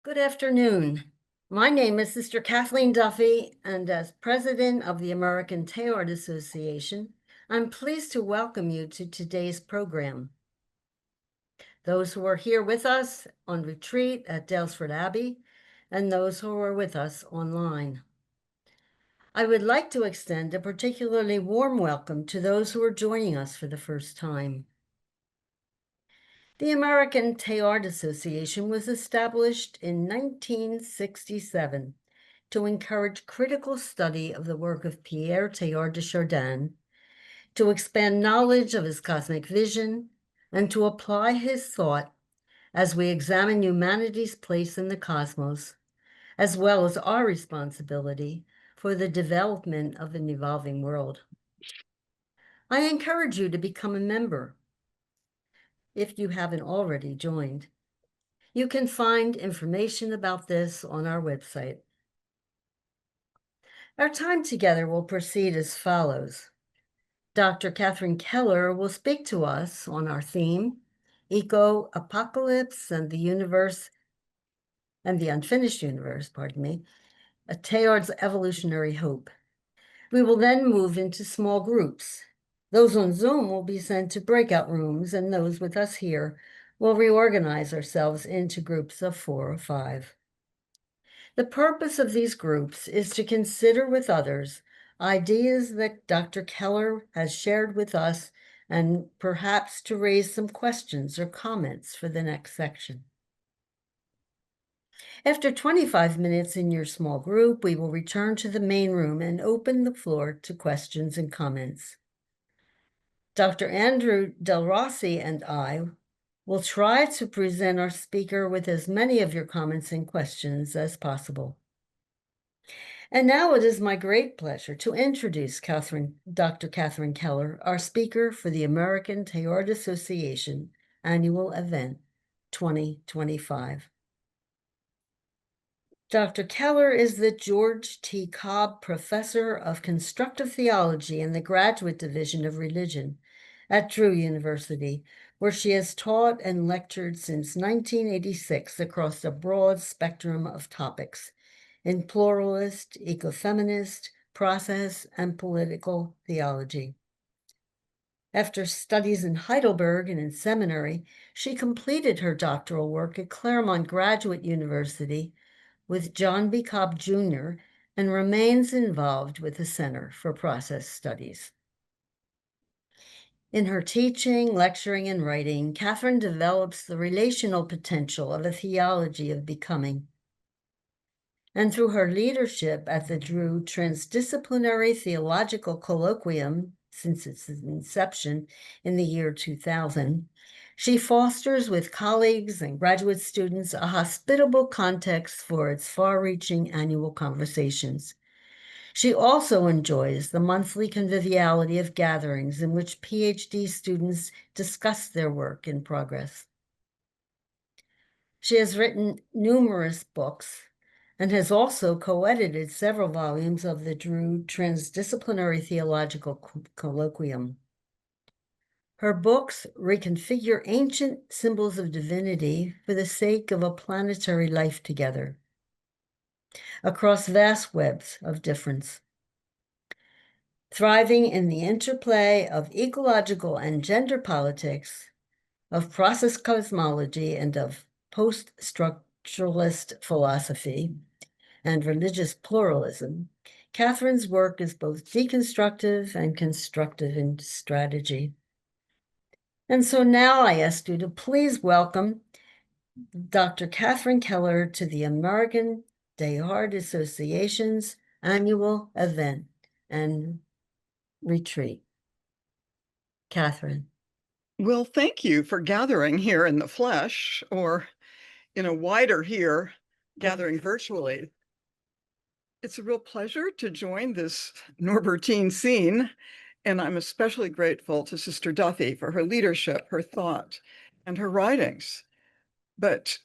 Good afternoon. My name is Sister Kathleen Duffy, and as president of the American Teilhard Association, I'm pleased to welcome you to today's program. Those who are here with us on retreat at Daylesford Abbey, and those who are with us online. I would like to extend a particularly warm welcome to those who are joining us for the first time. The American Teilhard Association was established in 1967 to encourage critical study of the work of Pierre Teilhard de Chardin, to expand knowledge of his cosmic vision, and to apply his thought as we examine humanity's place in the cosmos, as well as our responsibility for the development of an evolving world. I encourage you to become a member if you haven't already joined. You can find information about this on our website. Our time together will proceed as follows. Dr. Catherine Keller will speak to us on our theme, Eco-Apocalypse and the Universe, and the Unfinished Universe, Teilhard's Evolutionary Hope. We will then move into small groups. Those on Zoom will be sent to breakout rooms, and those with us here will reorganize ourselves into groups of 4 or 5. The purpose of these groups is to consider with others ideas that Dr. Keller has shared with us and perhaps to raise some questions or comments for the next section. After 25 minutes in your small group, we will return to the main room and open the floor to questions and comments. Dr. Andrew Del Rossi and I will try to present our speaker with as many of your comments and questions as possible. And now it is my great pleasure to introduce Dr. Catherine Keller, our speaker for the American Teilhard Association Annual Event 2025. Dr. Keller is the George T. Cobb Professor of Constructive Theology in the Graduate Division of Religion at Drew University, where she has taught and lectured since 1986 across a broad spectrum of topics in pluralist, ecofeminist, process, and political theology. After studies in Heidelberg and in seminary, she completed her doctoral work at Claremont Graduate University with John B. Cobb Jr. and remains involved with the Center for Process Studies. In her teaching, lecturing, and writing, Catherine develops the relational potential of a theology of becoming. And through her leadership at the Drew Transdisciplinary Theological Colloquium since its inception in the year 2000, she fosters with colleagues and graduate students a hospitable context for its far-reaching annual conversations. She also enjoys the monthly conviviality of gatherings in which PhD students discuss their work in progress. She has written numerous books and has also co-edited several volumes of the Drew Transdisciplinary Theological Colloquium. Her books reconfigure ancient symbols of divinity for the sake of a planetary life together, across vast webs of difference. Thriving in the interplay of ecological and gender politics, of process cosmology, and of post-structuralist philosophy, and religious pluralism, Catherine's work is both deconstructive and constructive in strategy. And so now I ask you to please welcome Dr. Catherine Keller to the American Teilhard Association's annual event and retreat. Catherine. Well, thank you for gathering here in the flesh, or in a wider here, gathering virtually. It's a real pleasure to join this Norbertine scene, and I'm especially grateful to Sister Duffy for her leadership, her thought, and her writings. But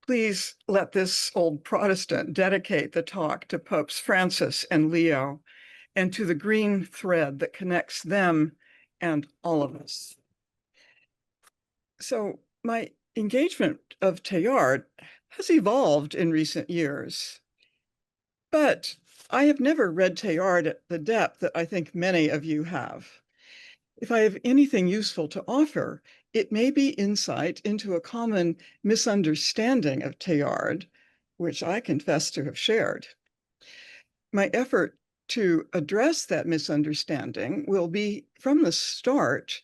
please let this old Protestant dedicate the talk to Popes Francis and Leo, and to the green thread that connects them and all of us. So my engagement of Teilhard has evolved in recent years. But I have never read Teilhard at the depth that I think many of you have. If I have anything useful to offer, it may be insight into a common misunderstanding of Teilhard, which I confess to have shared. My effort to address that misunderstanding will be from the start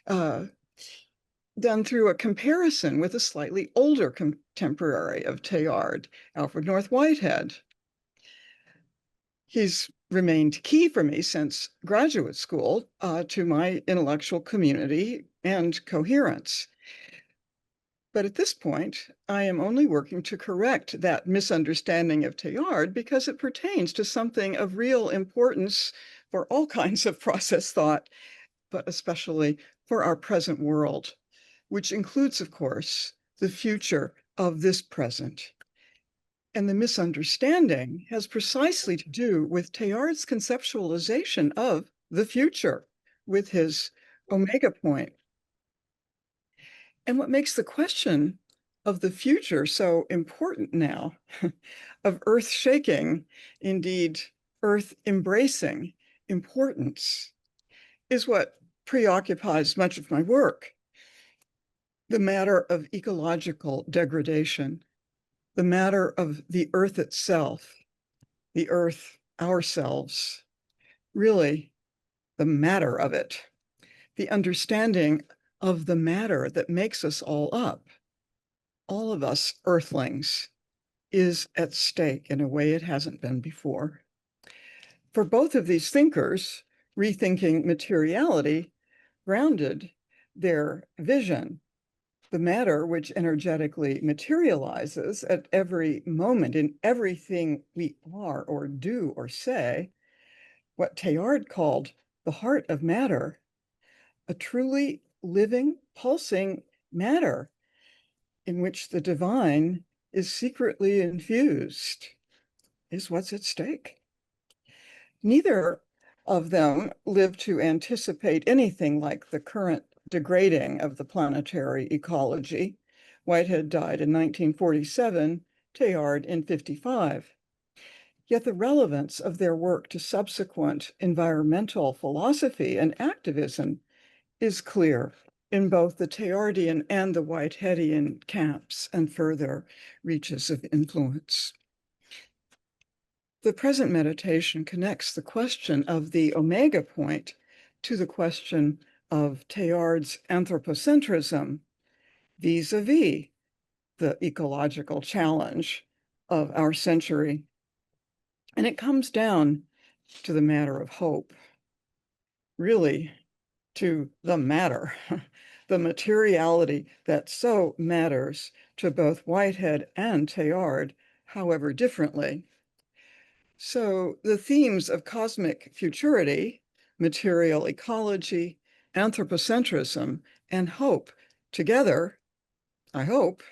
done through a comparison with a slightly older contemporary of Teilhard, Alfred North Whitehead. He's remained key for me since graduate school to my intellectual community and coherence. But at this point, I am only working to correct that misunderstanding of Teilhard because it pertains to something of real importance for all kinds of process thought, but especially for our present world, which includes, of course, the future of this present. And the misunderstanding has precisely to do with Teilhard's conceptualization of the future with his omega point. And what makes the question of the future so important now, of earth-shaking, indeed earth-embracing importance, is what preoccupies much of my work. The matter of ecological degradation, the matter of the earth itself, the earth ourselves, really the matter of it, the understanding of the matter that makes us all up, all of us earthlings, is at stake in a way it hasn't been before. For both of these thinkers, rethinking materiality grounded their vision, the matter which energetically materializes at every moment in everything we are or do or say, what Teilhard called the heart of matter, a truly living, pulsing matter in which the divine is secretly infused, is what's at stake. Neither of them lived to anticipate anything like the current degrading of the planetary ecology. Whitehead died in 1947, Teilhard in 55. Yet the relevance of their work to subsequent environmental philosophy and activism is clear in both the Teilhardian and the Whiteheadian camps and further reaches of influence. The present meditation connects the question of the omega point to the question of Teilhard's anthropocentrism vis-a-vis the ecological challenge of our century. And it comes down to the matter of hope, really to the matter, the materiality that so matters to both Whitehead and Teilhard, however differently. So the themes of cosmic futurity, material ecology, anthropocentrism, and hope together, I hope,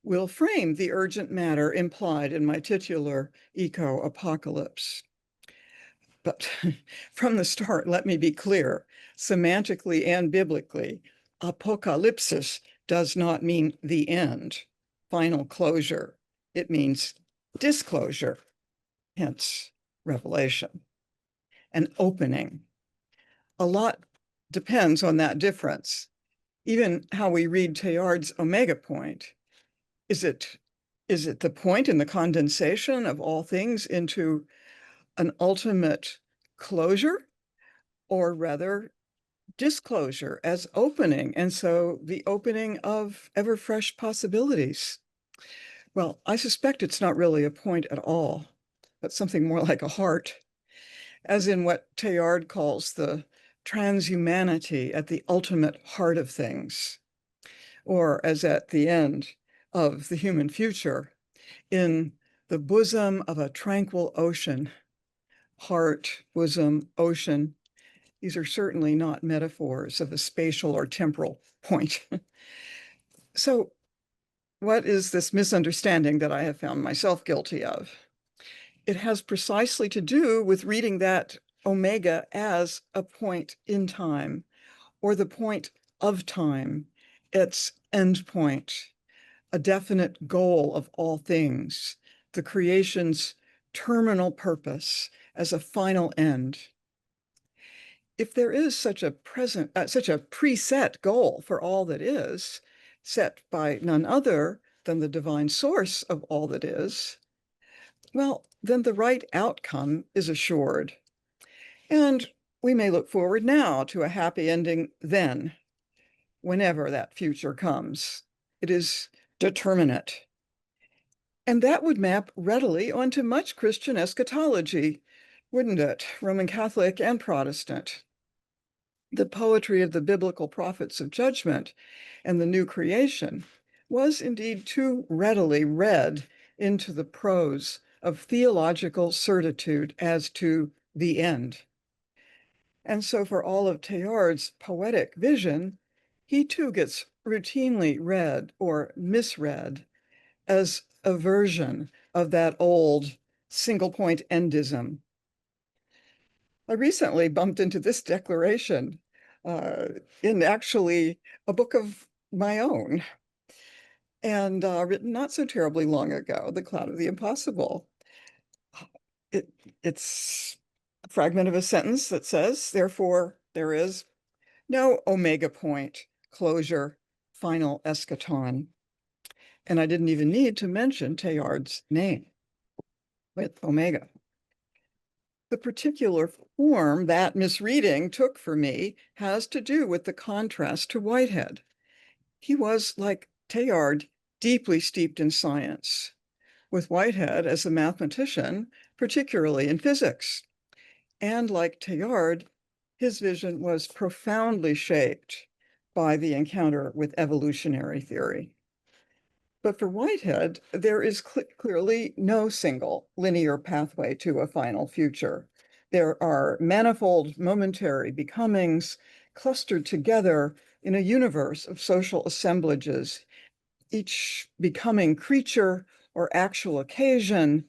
will frame the urgent matter implied in my titular eco-apocalypse. But from the start, let me be clear, semantically and biblically, apocalypsis does not mean the end, final closure. It means disclosure, hence revelation, an opening. A lot depends on that difference. Even how we read Teilhard's omega point. Is it the point in the condensation of all things into an ultimate closure, or rather disclosure as opening, and so the opening of ever fresh possibilities? Well, I suspect it's not really a point at all, but something more like a heart, as in what Teilhard calls the transhumanity at the ultimate heart of things, or as at the end of the human future, in the bosom of a tranquil ocean. Heart, bosom, ocean. These are certainly not metaphors of a spatial or temporal point. So what is this misunderstanding that I have found myself guilty of? It has precisely to do with reading that omega as a point in time, or the point of time, its end point, a definite goal of all things, the creation's terminal purpose as a final end. If there is such a preset goal for all that is, set by none other than the divine source of all that is, well, then the right outcome is assured. And we may look forward now to a happy ending then, whenever that future comes. It is determinate. And that would map readily onto much Christian eschatology, wouldn't it? Roman Catholic and Protestant. The poetry of the biblical prophets of judgment and the new creation was indeed too readily read into the prose of theological certitude as to the end. And so for all of Teilhard's poetic vision, he too gets routinely read or misread as a version of that old single point endism. I recently bumped into this declaration in actually a book of my own, and written not so terribly long ago, The Cloud of the Impossible. It's a fragment of a sentence that says, therefore, there is no omega point, closure, final eschaton. And I didn't even need to mention Teilhard's name with omega. The particular form that misreading took for me has to do with the contrast to Whitehead. He was, like Teilhard, deeply steeped in science, with Whitehead as a mathematician, particularly in physics. And like Teilhard, his vision was profoundly shaped by the encounter with evolutionary theory. But for Whitehead, there is clearly no single linear pathway to a final future. There are manifold momentary becomings clustered together in a universe of social assemblages. Each becoming creature or actual occasion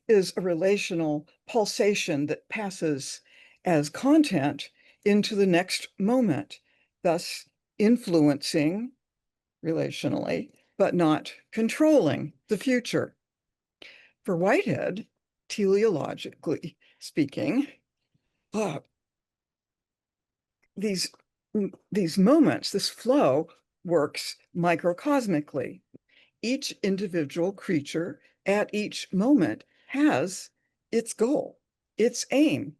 is a relational pulsation that passes as content into the next moment, thus influencing relationally, but not controlling the future. For Whitehead, teleologically speaking, these moments, this flow works microcosmically. Each individual creature at each moment has its goal, its aim,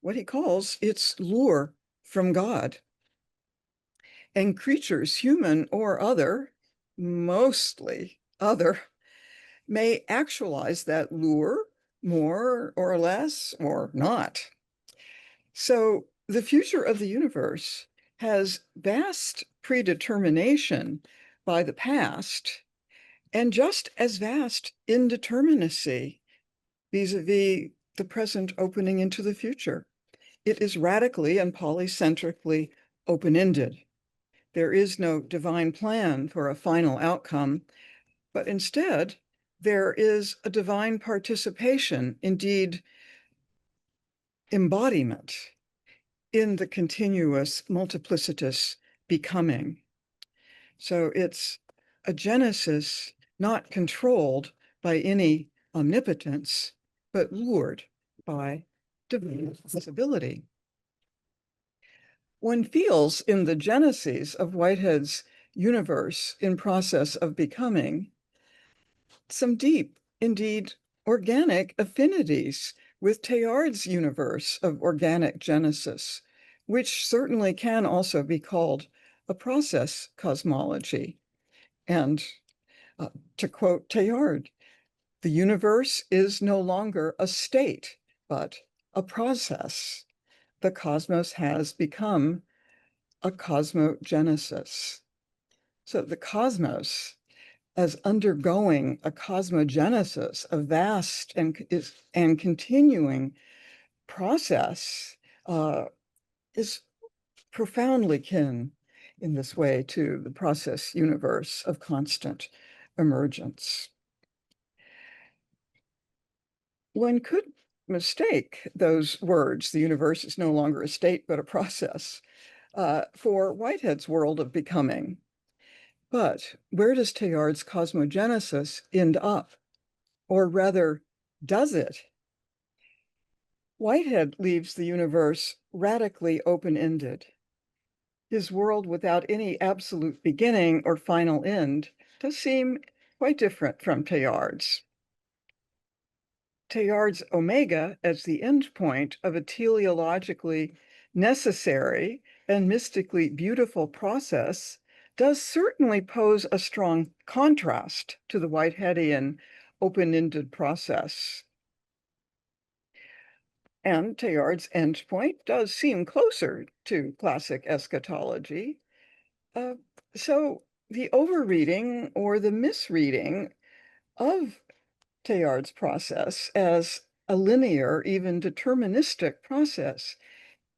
what he calls its lure from God. And creatures, human or other, mostly other, may actualize that lure more or less or not. So the future of the universe has vast predetermination by the past and just as vast indeterminacy vis-a-vis the present opening into the future. It is radically and polycentrically open-ended. There is no divine plan for a final outcome, but instead, there is a divine participation, indeed, embodiment in the continuous, multiplicitous becoming. So it's a genesis not controlled by any omnipotence, but lured by divine visibility. One feels in the genesis of Whitehead's universe in process of becoming some deep, indeed organic affinities with Teilhard's universe of organic genesis, which certainly can also be called a process cosmology. And to quote Teilhard, the universe is no longer a state, but a process. The cosmos has become a cosmogenesis. So the cosmos, as undergoing a cosmogenesis, a vast and continuing process, is profoundly kin in this way to the process universe of constant emergence. One could mistake those words, the universe is no longer a state but a process, for Whitehead's world of becoming. But where does Teilhard's cosmogenesis end up? Or rather, does it? Whitehead leaves the universe radically open-ended. His world without any absolute beginning or final end does seem quite different from Teilhard's. Teilhard's omega as the end point of a teleologically necessary and mystically beautiful process does certainly pose a strong contrast to the Whiteheadian open-ended process. And Teilhard's endpoint does seem closer to classic eschatology. So the overreading or the misreading of Teilhard's process as a linear, even deterministic process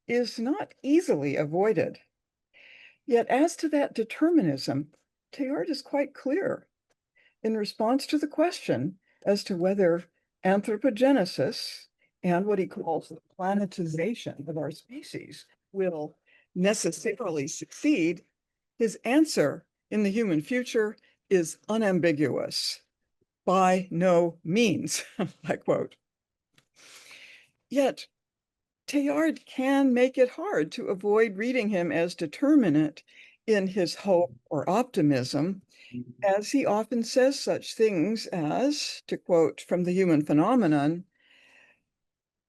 is not easily avoided. Yet as to that determinism, Teilhard is quite clear. In response to the question as to whether anthropogenesis and what he calls the planetization of our species will necessarily succeed, his answer in the human future is unambiguous. By no means, I quote. Yet Teilhard can make it hard to avoid reading him as determinate in his hope or optimism, as he often says such things as, to quote from The Human Phenomenon,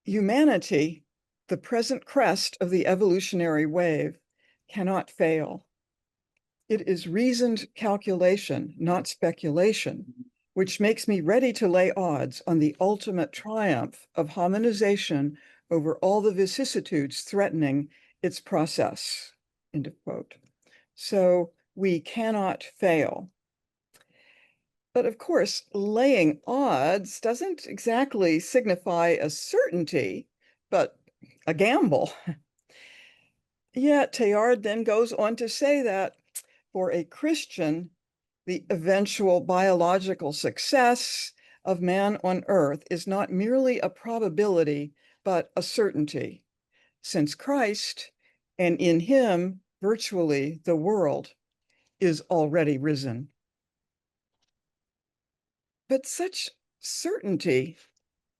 humanity, the present crest of the evolutionary wave, cannot fail. It is reasoned calculation, not speculation, which makes me ready to lay odds on the ultimate triumph of hominization over all the vicissitudes threatening its process. End of quote. So we cannot fail. But of course, laying odds doesn't exactly signify a certainty, but a gamble. Yet Teilhard then goes on to say that for a Christian, the eventual biological success of man on Earth is not merely a probability, but a certainty, since Christ, and in him, virtually the world, is already risen. But such certainty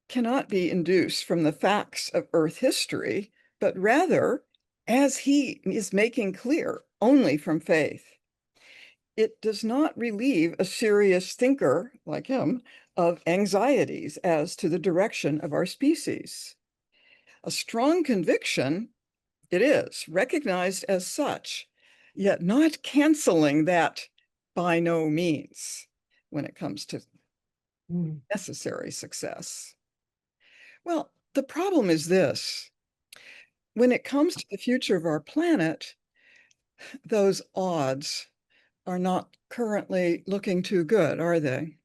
cannot be induced from the facts of Earth history, but rather, as he is making clear, only from faith. It does not relieve a serious thinker like him of anxieties as to the direction of our species. A strong conviction, it is, recognized as such, yet not canceling that by no means when it comes to necessary success. Well, the problem is this. When it comes to the future of our planet, those odds are not currently looking too good, are they?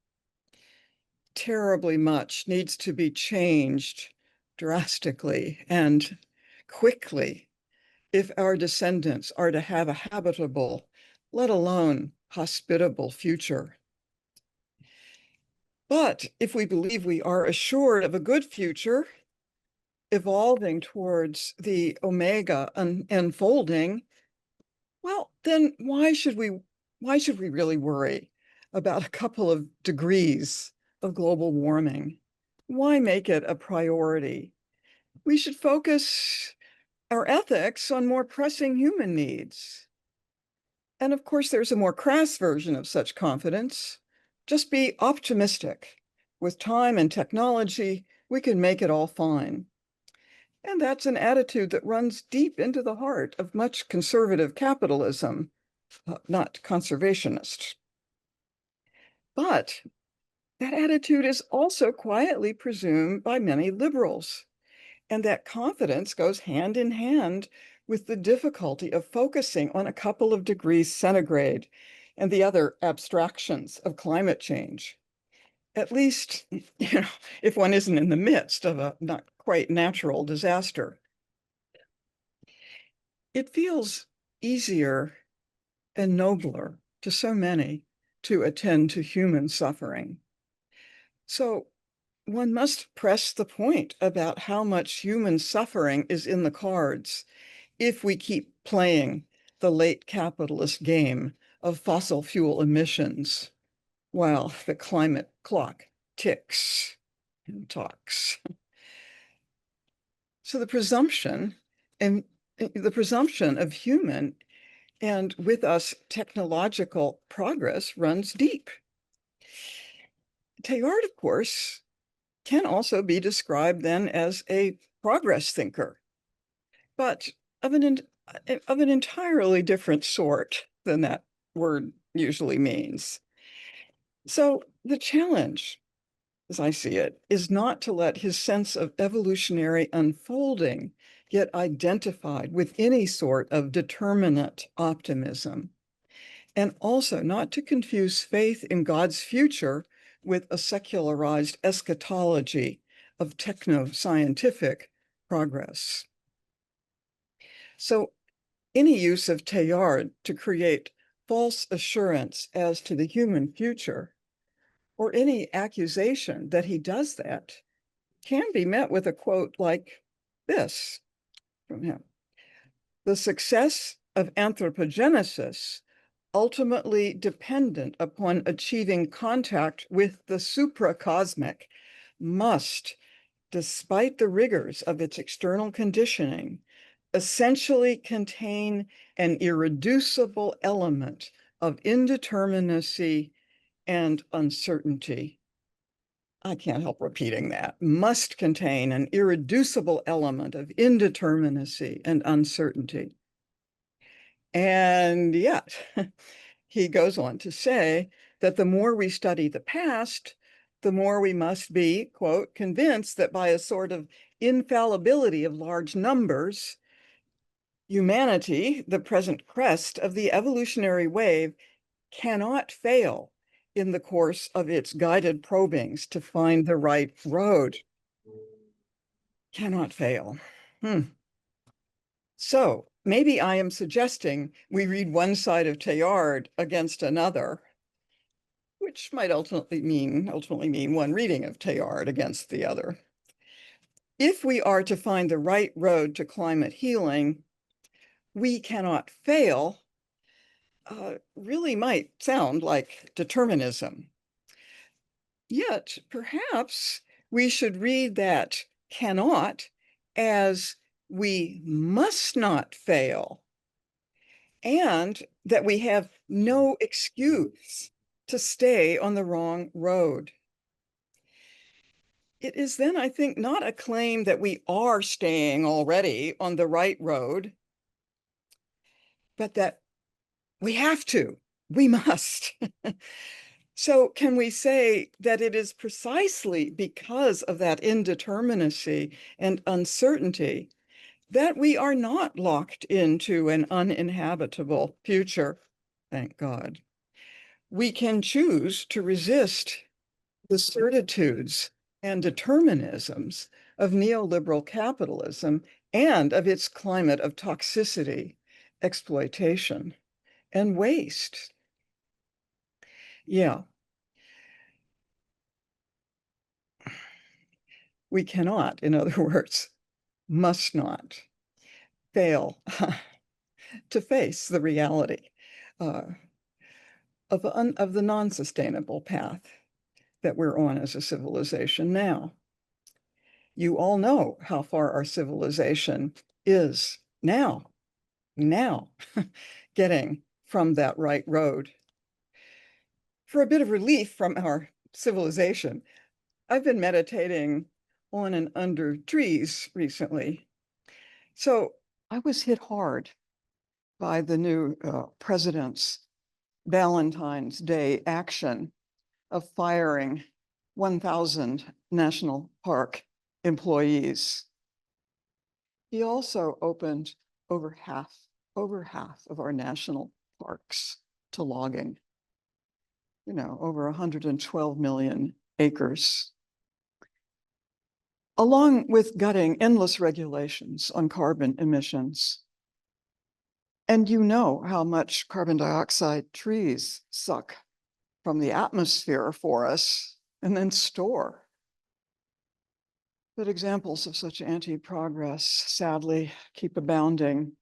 Terribly much needs to be changed drastically and quickly if our descendants are to have a habitable, let alone hospitable future. But if we believe we are assured of a good future, evolving towards the omega unfolding, well, then why should we really worry about a couple of degrees of global warming? Why make it a priority? We should focus our ethics on more pressing human needs. And of course, there's a more crass version of such confidence. Just be optimistic. With time and technology, we can make it all fine. And that's an attitude that runs deep into the heart of much conservative capitalism, not conservationist. But that attitude is also quietly presumed by many liberals. And that confidence goes hand in hand with the difficulty of focusing on a couple of degrees centigrade and the other abstractions of climate change. At least, if one isn't in the midst of a not quite natural disaster. It feels easier and nobler to so many to attend to human suffering. So one must press the point about how much human suffering is in the cards if we keep playing the late capitalist game of fossil fuel emissions while the climate clock ticks and talks. So the presumption of human and with us technological progress runs deep. Teilhard, of course, can also be described then as a progress thinker, but of an entirely different sort than that word usually means. So the challenge, as I see it, is not to let his sense of evolutionary unfolding get identified with any sort of determinate optimism, and also not to confuse faith in God's future with a secularized eschatology of techno-scientific progress. So any use of Teilhard to create false assurance as to the human future, or any accusation that he does that, can be met with a quote like this from him: "The success of anthropogenesis, ultimately dependent upon achieving contact with the supracosmic, must, despite the rigors of its external conditioning, essentially contain an irreducible element of indeterminacy and uncertainty." I can't help repeating that. Must contain an irreducible element of indeterminacy and uncertainty. And yet, he goes on to say that the more we study the past, the more we must be, quote, "convinced that by a sort of infallibility of large numbers, humanity, the present crest of the evolutionary wave, cannot fail in the course of its guided probings to find the right road." Cannot fail. So maybe I am suggesting we read one side of Teilhard against another, which might ultimately mean one reading of Teilhard against the other. If we are to find the right road to climate healing, we cannot fail, really might sound like determinism. Yet perhaps we should read that cannot as we must not fail, and that we have no excuse to stay on the wrong road. It is then, I think, not a claim that we are staying already on the right road, but that we have to, we must. So can we say that it is precisely because of that indeterminacy and uncertainty that we are not locked into an uninhabitable future? Thank God. We can choose to resist the certitudes and determinisms of neoliberal capitalism and of its climate of toxicity, exploitation, and waste. Yeah. We cannot, in other words, must not fail to face the reality of the non-sustainable path that we're on as a civilization now. You all know how far our civilization is now getting from that right road. For a bit of relief from our civilization, I've been meditating on and under trees recently. So I was hit hard by the new president's Valentine's Day action of firing 1,000 national park employees. He also opened over half of our national parks to logging. Over 112 million acres, along with gutting endless regulations on carbon emissions. And you know how much carbon dioxide trees suck from the atmosphere for us and then store. But examples of such anti-progress, sadly, keep abounding.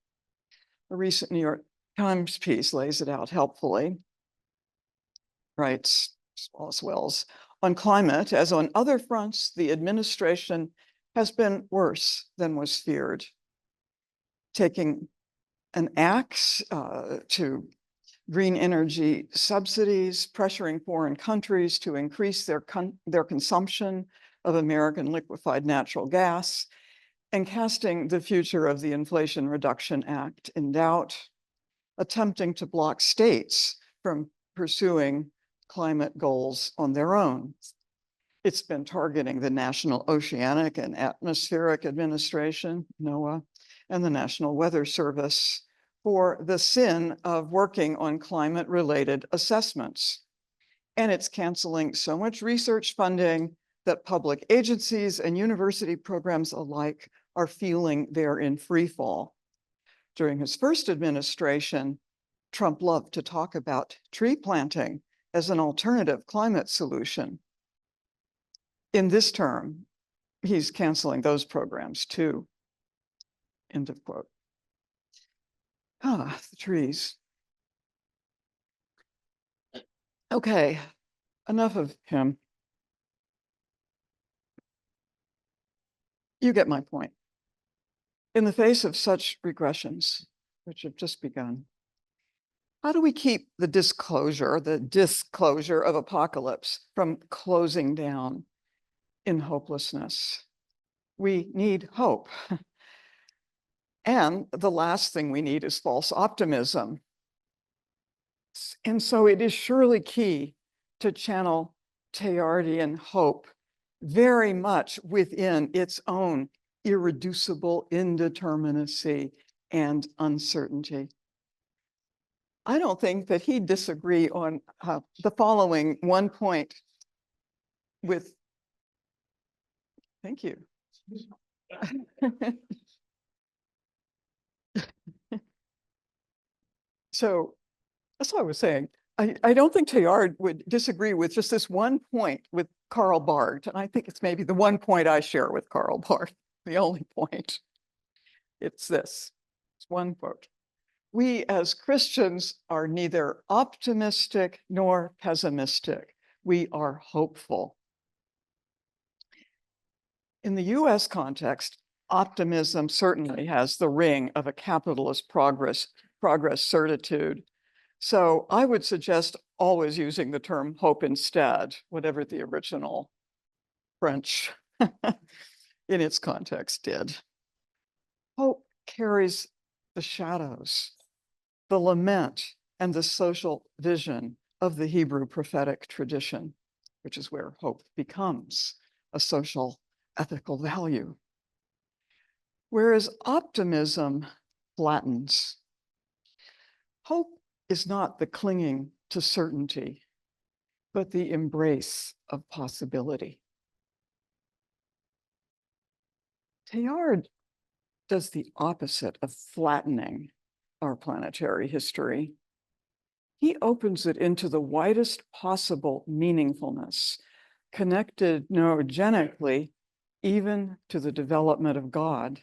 A recent New York Times piece lays it out helpfully. Writes Wallace Wells, on climate, as on other fronts, the administration has been worse than was feared. Taking an axe to green energy subsidies, pressuring foreign countries to increase their consumption of American liquefied natural gas, and casting the future of the Inflation Reduction Act in doubt, attempting to block states from pursuing climate goals on their own. It's been targeting the National Oceanic and Atmospheric Administration, NOAA, and the National Weather Service for the sin of working on climate-related assessments. And it's canceling so much research funding that public agencies and university programs alike are feeling they're in free fall. During his first administration, Trump loved to talk about tree planting as an alternative climate solution. In this term, he's canceling those programs too. End of quote. Ah, the trees. Okay, enough of him. You get my point. In the face of such regressions, which have just begun, how do we keep the disclosure of apocalypse from closing down in hopelessness? We need hope. And the last thing we need is false optimism. And so it is surely key to channel Teilhardian hope very much within its own irreducible indeterminacy and uncertainty. I don't think that he'd disagree on the following one point with, thank you. So that's what I was saying. I don't think Teilhard would disagree with just this one point with Karl Barth. And I think it's maybe the one point I share with Karl Barth, the only point. It's this, it's one quote. We as Christians are neither optimistic nor pessimistic. We are hopeful. In the US context, optimism certainly has the ring of a capitalist progress certitude. So I would suggest always using the term hope instead, whatever the original French in its context did. Hope carries the shadows, the lament, and the social vision of the Hebrew prophetic tradition, which is where hope becomes a social ethical value. Whereas optimism flattens. Hope is not the clinging to certainty, but the embrace of possibility. Teilhard does the opposite of flattening our planetary history. He opens it into the widest possible meaningfulness, connected neurogenically even to the development of God.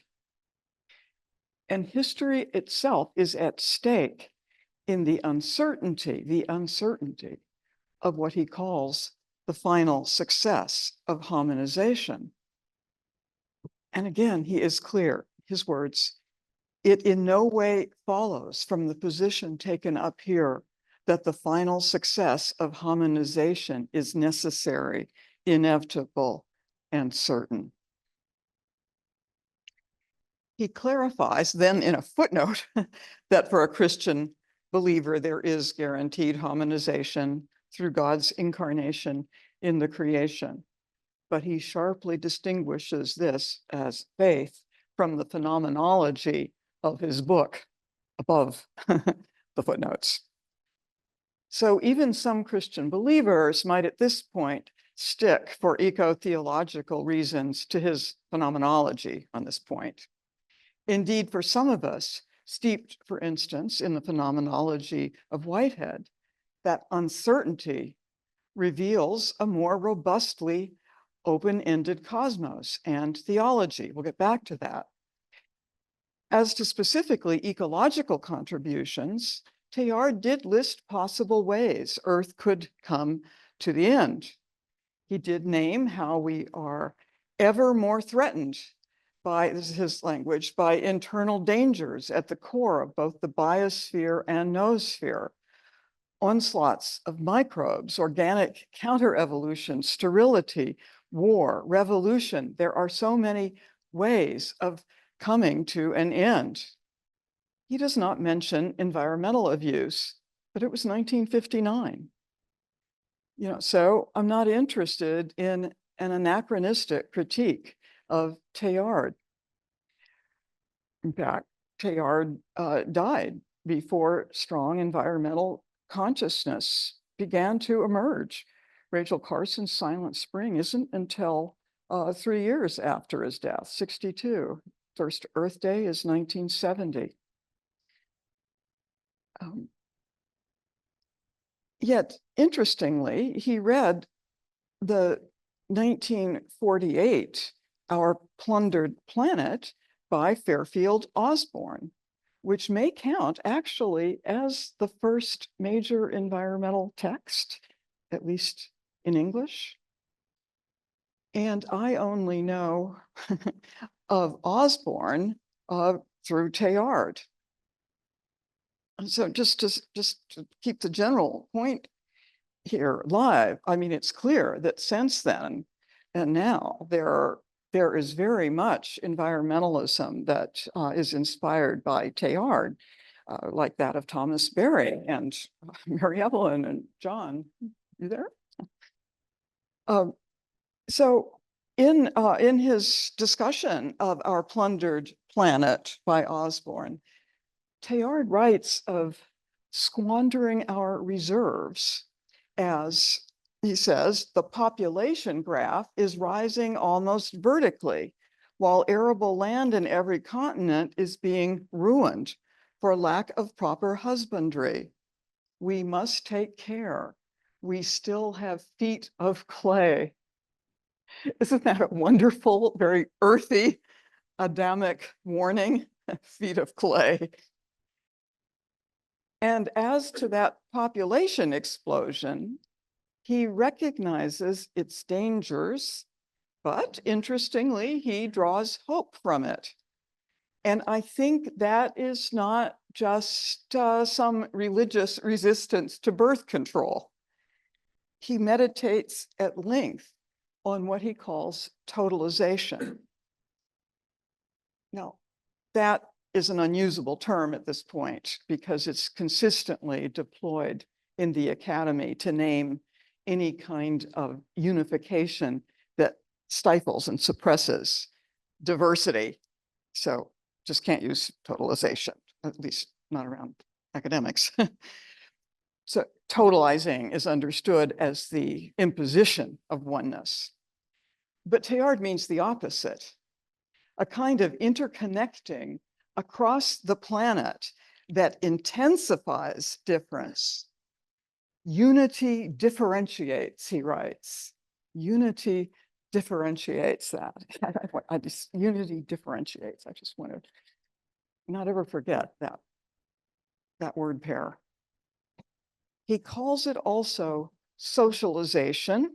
And history itself is at stake in the uncertainty of what he calls the final success of hominization. And again, he is clear, his words, it in no way follows from the position taken up here that the final success of hominization is necessary, inevitable, and certain. He clarifies then in a footnote that for a Christian believer, there is guaranteed hominization through God's incarnation in the creation. But he sharply distinguishes this as faith from the phenomenology of his book above the footnotes. So even some Christian believers might at this point stick for eco-theological reasons to his phenomenology on this point. Indeed, for some of us, steeped, for instance, in the phenomenology of Whitehead, that uncertainty reveals a more robustly open-ended cosmos and theology. We'll get back to that. As to specifically ecological contributions, Teilhard did list possible ways Earth could come to the end. He did name how we are ever more threatened by, this is his language, by internal dangers at the core of both the biosphere and noosphere. Onslaughts of microbes, organic counter-evolution, sterility, war, revolution. There are so many ways of coming to an end. He does not mention environmental abuse, but it was 1959. So I'm not interested in an anachronistic critique of Teilhard. In fact, Teilhard died before strong environmental consciousness began to emerge. Rachel Carson's Silent Spring isn't until 3 years after his death, 62. First Earth Day is 1970. Yet, interestingly, he read the 1948 Our Plundered Planet by Fairfield Osborne, which may count actually as the first major environmental text, at least in English. And I only know of Osborne through Teilhard. So just to keep the general point here live, I mean, it's clear that since then and now there is very much environmentalism that is inspired by Teilhard, like that of Thomas Berry and Mary Evelyn and John. You there? So in his discussion of Our Plundered Planet by Osborne, Teilhard writes of squandering our reserves as, he says, the population graph is rising almost vertically, while arable land in every continent is being ruined for lack of proper husbandry. We must take care. We still have feet of clay. Isn't that a wonderful, very earthy, Adamic warning? Feet of clay. And as to that population explosion, he recognizes its dangers, but interestingly, he draws hope from it. And I think that is not just some religious resistance to birth control. He meditates at length on what he calls totalization. Now, that is an unusable term at this point because it's consistently deployed in the academy to name any kind of unification that stifles and suppresses diversity. So just can't use totalization, at least not around academics. So totalizing is understood as the imposition of oneness. But Teilhard means the opposite, a kind of interconnecting across the planet that intensifies difference. Unity differentiates, he writes. Unity differentiates that. Unity differentiates. I just want to not ever forget that word pair. He calls it also socialization.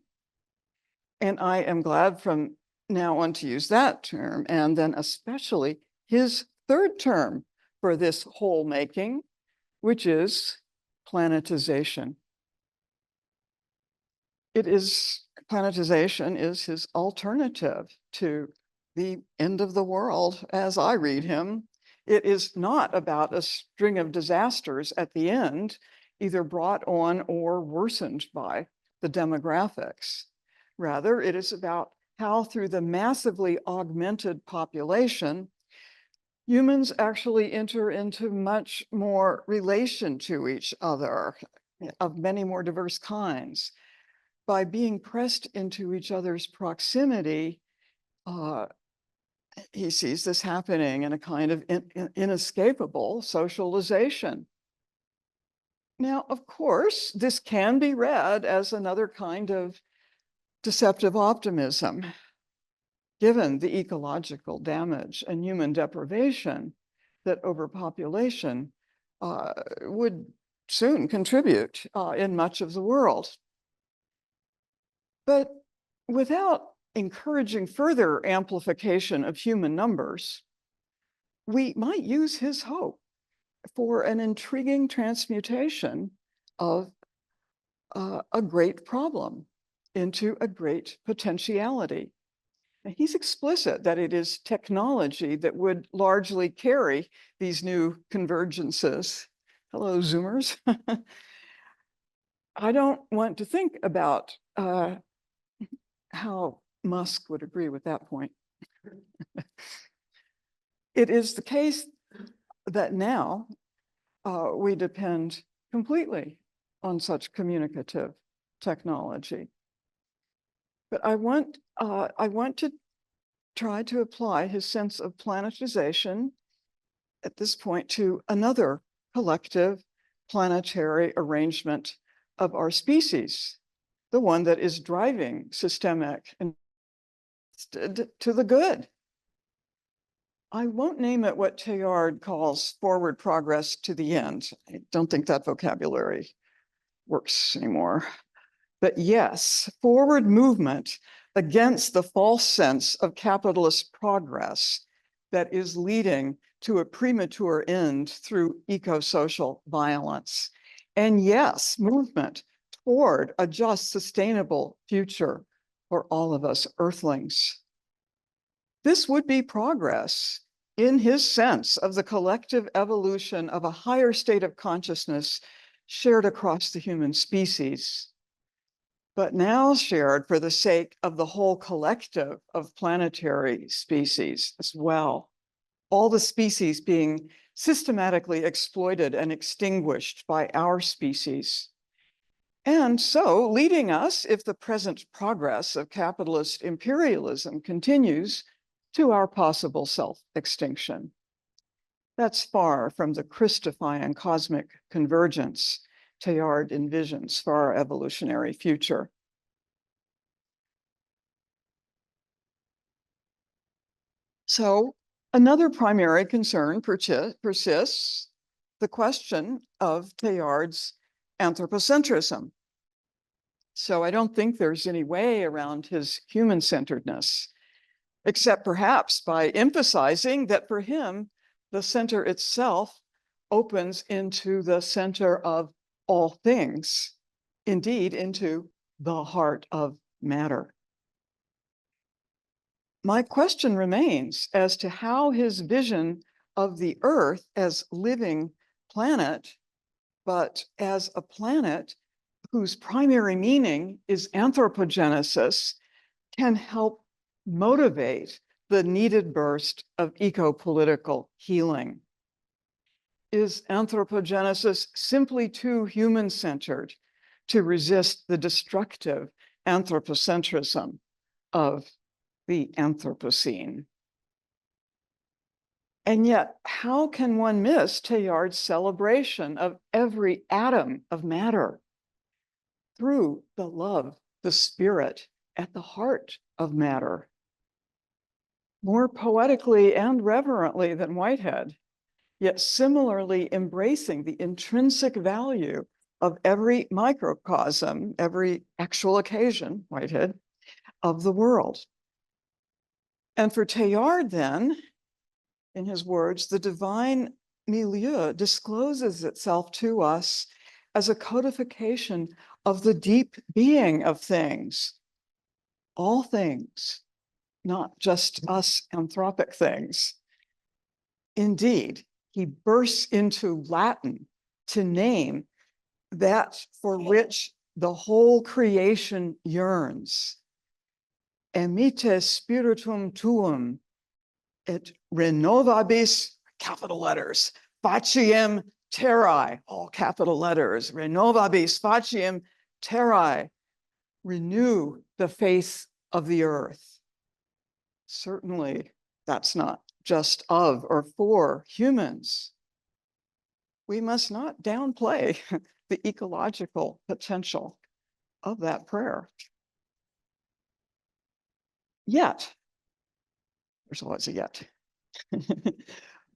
And I am glad from now on to use that term, and then especially his third term for this whole making, which is planetization. Planetization is his alternative to the end of the world, as I read him. It is not about a string of disasters at the end, either brought on or worsened by the demographics. Rather, it is about how through the massively augmented population, humans actually enter into much more relation to each other of many more diverse kinds. By being pressed into each other's proximity, he sees this happening in a kind of inescapable socialization. Now, of course, this can be read as another kind of deceptive optimism, given the ecological damage and human deprivation that overpopulation would soon contribute in much of the world. But without encouraging further amplification of human numbers, we might use his hope for an intriguing transmutation of a great problem into a great potentiality. And he's explicit that it is technology that would largely carry these new convergences. Hello, Zoomers. I don't want to think about how Musk would agree with that point. It is the case that now we depend completely on such communicative technology. But I want to try to apply his sense of planetization at this point to another collective planetary arrangement of our species, the one that is driving systemic and to the good. I won't name it what Teilhard calls forward progress to the end. I don't think that vocabulary works anymore. But yes, forward movement against the false sense of capitalist progress that is leading to a premature end through eco-social violence. And yes, movement toward a just, sustainable future for all of us Earthlings. This would be progress in his sense of the collective evolution of a higher state of consciousness shared across the human species, but now shared for the sake of the whole collective of planetary species as well. All the species being systematically exploited and extinguished by our species. And so leading us, if the present progress of capitalist imperialism continues, to our possible self-extinction. That's far from the Christifying cosmic convergence Teilhard envisions for our evolutionary future. So another primary concern persists, the question of Teilhard's anthropocentrism. So I don't think there's any way around his human-centeredness, except perhaps by emphasizing that for him, the center itself opens into the center of all things, indeed into the heart of matter. My question remains as to how his vision of the Earth as living planet, but as a planet whose primary meaning is anthropogenesis, can help motivate the needed burst of eco-political healing. Is anthropogenesis simply too human-centered to resist the destructive anthropocentrism of the Anthropocene? And yet, how can one miss Teilhard's celebration of every atom of matter through the love, the spirit at the heart of matter? More poetically and reverently than Whitehead, yet similarly embracing the intrinsic value of every microcosm, every actual occasion, Whitehead, of the world. And for Teilhard then, in his words, the divine milieu discloses itself to us as a codification of the deep being of things, all things, not just us anthropic things. Indeed, he bursts into Latin to name that for which the whole creation yearns. Emite spiritum tuum et renovabis, capital letters, faciem terrae, all capital letters, renovabis faciem terrae, renew the face of the earth. Certainly, that's not just of or for humans. We must not downplay the ecological potential of that prayer. Yet, there's always a yet.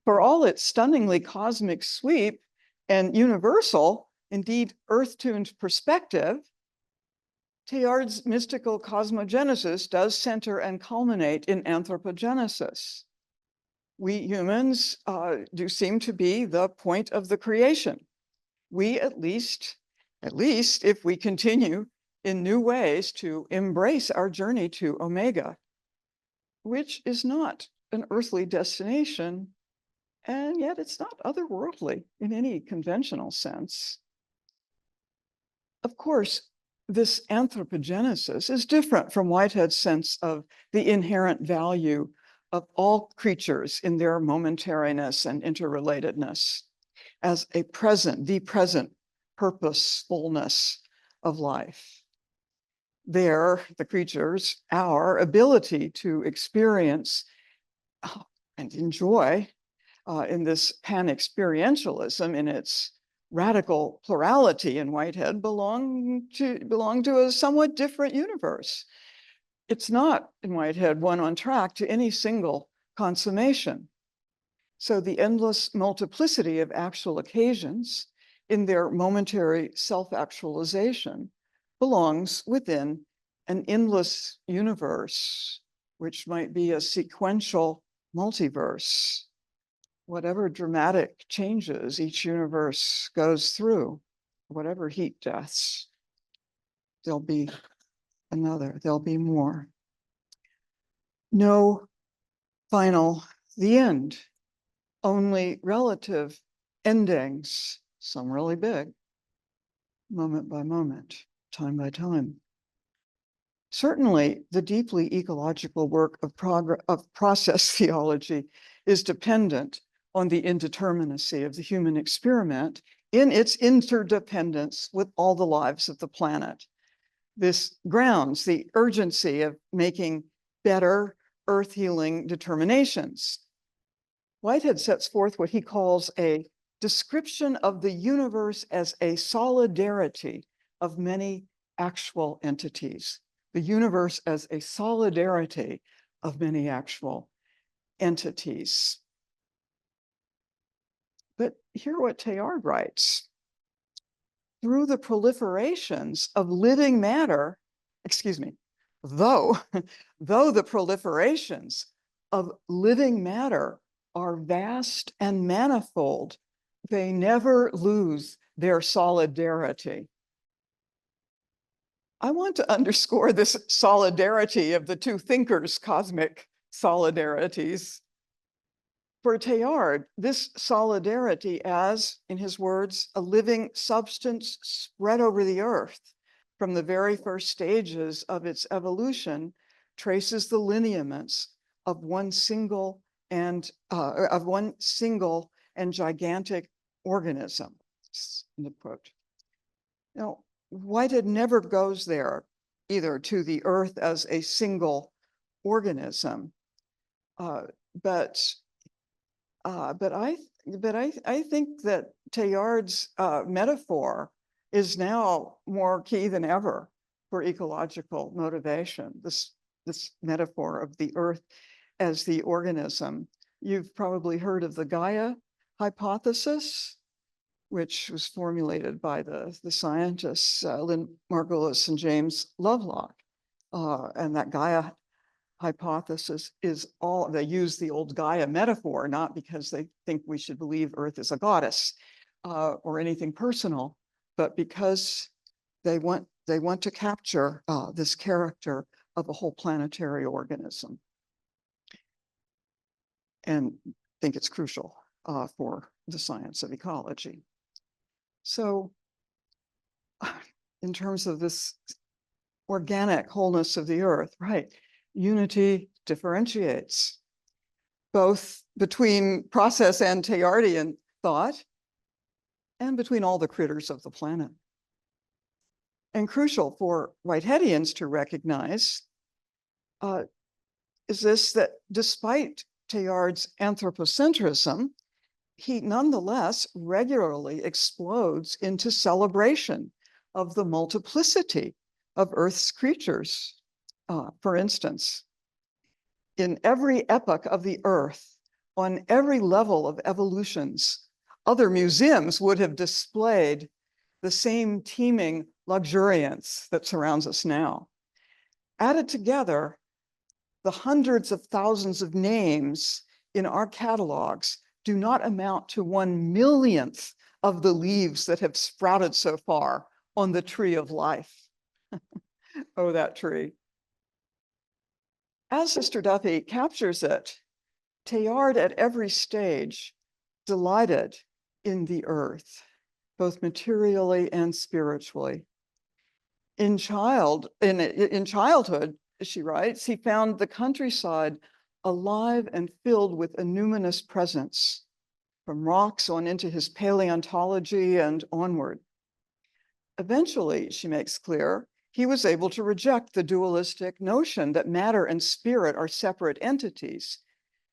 For all its stunningly cosmic sweep and universal, indeed earth-tuned perspective, Teilhard's mystical cosmogenesis does center and culminate in anthropogenesis. We humans do seem to be the point of the creation. We at least if we continue in new ways to embrace our journey to Omega, which is not an earthly destination, and yet it's not otherworldly in any conventional sense. Of course, this anthropogenesis is different from Whitehead's sense of the inherent value of all creatures in their momentariness and interrelatedness as the present purposefulness of life. There, the creatures, our ability to experience and enjoy in this pan-experientialism in its radical plurality in Whitehead belong to a somewhat different universe. It's not, in Whitehead, one on track to any single consummation. So the endless multiplicity of actual occasions in their momentary self-actualization belongs within an endless universe, which might be a sequential multiverse. Whatever dramatic changes each universe goes through, whatever heat deaths, there'll be another, there'll be more. No final, the end, only relative endings, some really big, moment by moment, time by time. Certainly, the deeply ecological work of process theology is dependent on the indeterminacy of the human experiment in its interdependence with all the lives of the planet. This grounds the urgency of making better earth-healing determinations. Whitehead sets forth what he calls a description of the universe as a solidarity of many actual entities. The universe as a solidarity of many actual entities. But hear what Teilhard writes. Through the proliferations of living matter, though the proliferations of living matter are vast and manifold, they never lose their solidarity. I want to underscore this solidarity of the two thinkers' cosmic solidarities. For Teilhard, this solidarity as, in his words, a living substance spread over the earth from the very first stages of its evolution traces the lineaments of one single and gigantic organism. End quote. Now, Whitehead never goes there either to the earth as a single organism, but I think that Teilhard's metaphor is now more key than ever for ecological motivation. This metaphor of the earth as the organism. You've probably heard of the Gaia hypothesis, which was formulated by the scientists Lynn Margulis and James Lovelock, and that Gaia hypothesis is all, they use the old Gaia metaphor, not because they think we should believe Earth is a goddess or anything personal, but because they want to capture this character of a whole planetary organism and think it's crucial for the science of ecology. So in terms of this organic wholeness of the earth, right, unity differentiates both between process and Teilhardian thought and between all the critters of the planet. And crucial for Whiteheadians to recognize is this, that despite Teilhard's anthropocentrism, he nonetheless regularly explodes into celebration of the multiplicity of Earth's creatures. For instance, in every epoch of the Earth, on every level of evolutions, other museums would have displayed the same teeming luxuriance that surrounds us now. Added together, the hundreds of thousands of names in our catalogs do not amount to 1/1,000,000th of the leaves that have sprouted so far on the tree of life. Oh, that tree. As Sister Duffy captures it, Teilhard at every stage delighted in the earth, both materially and spiritually. In childhood, she writes, he found the countryside alive and filled with a numinous presence, from rocks on into his paleontology and onward. Eventually, she makes clear, he was able to reject the dualistic notion that matter and spirit are separate entities,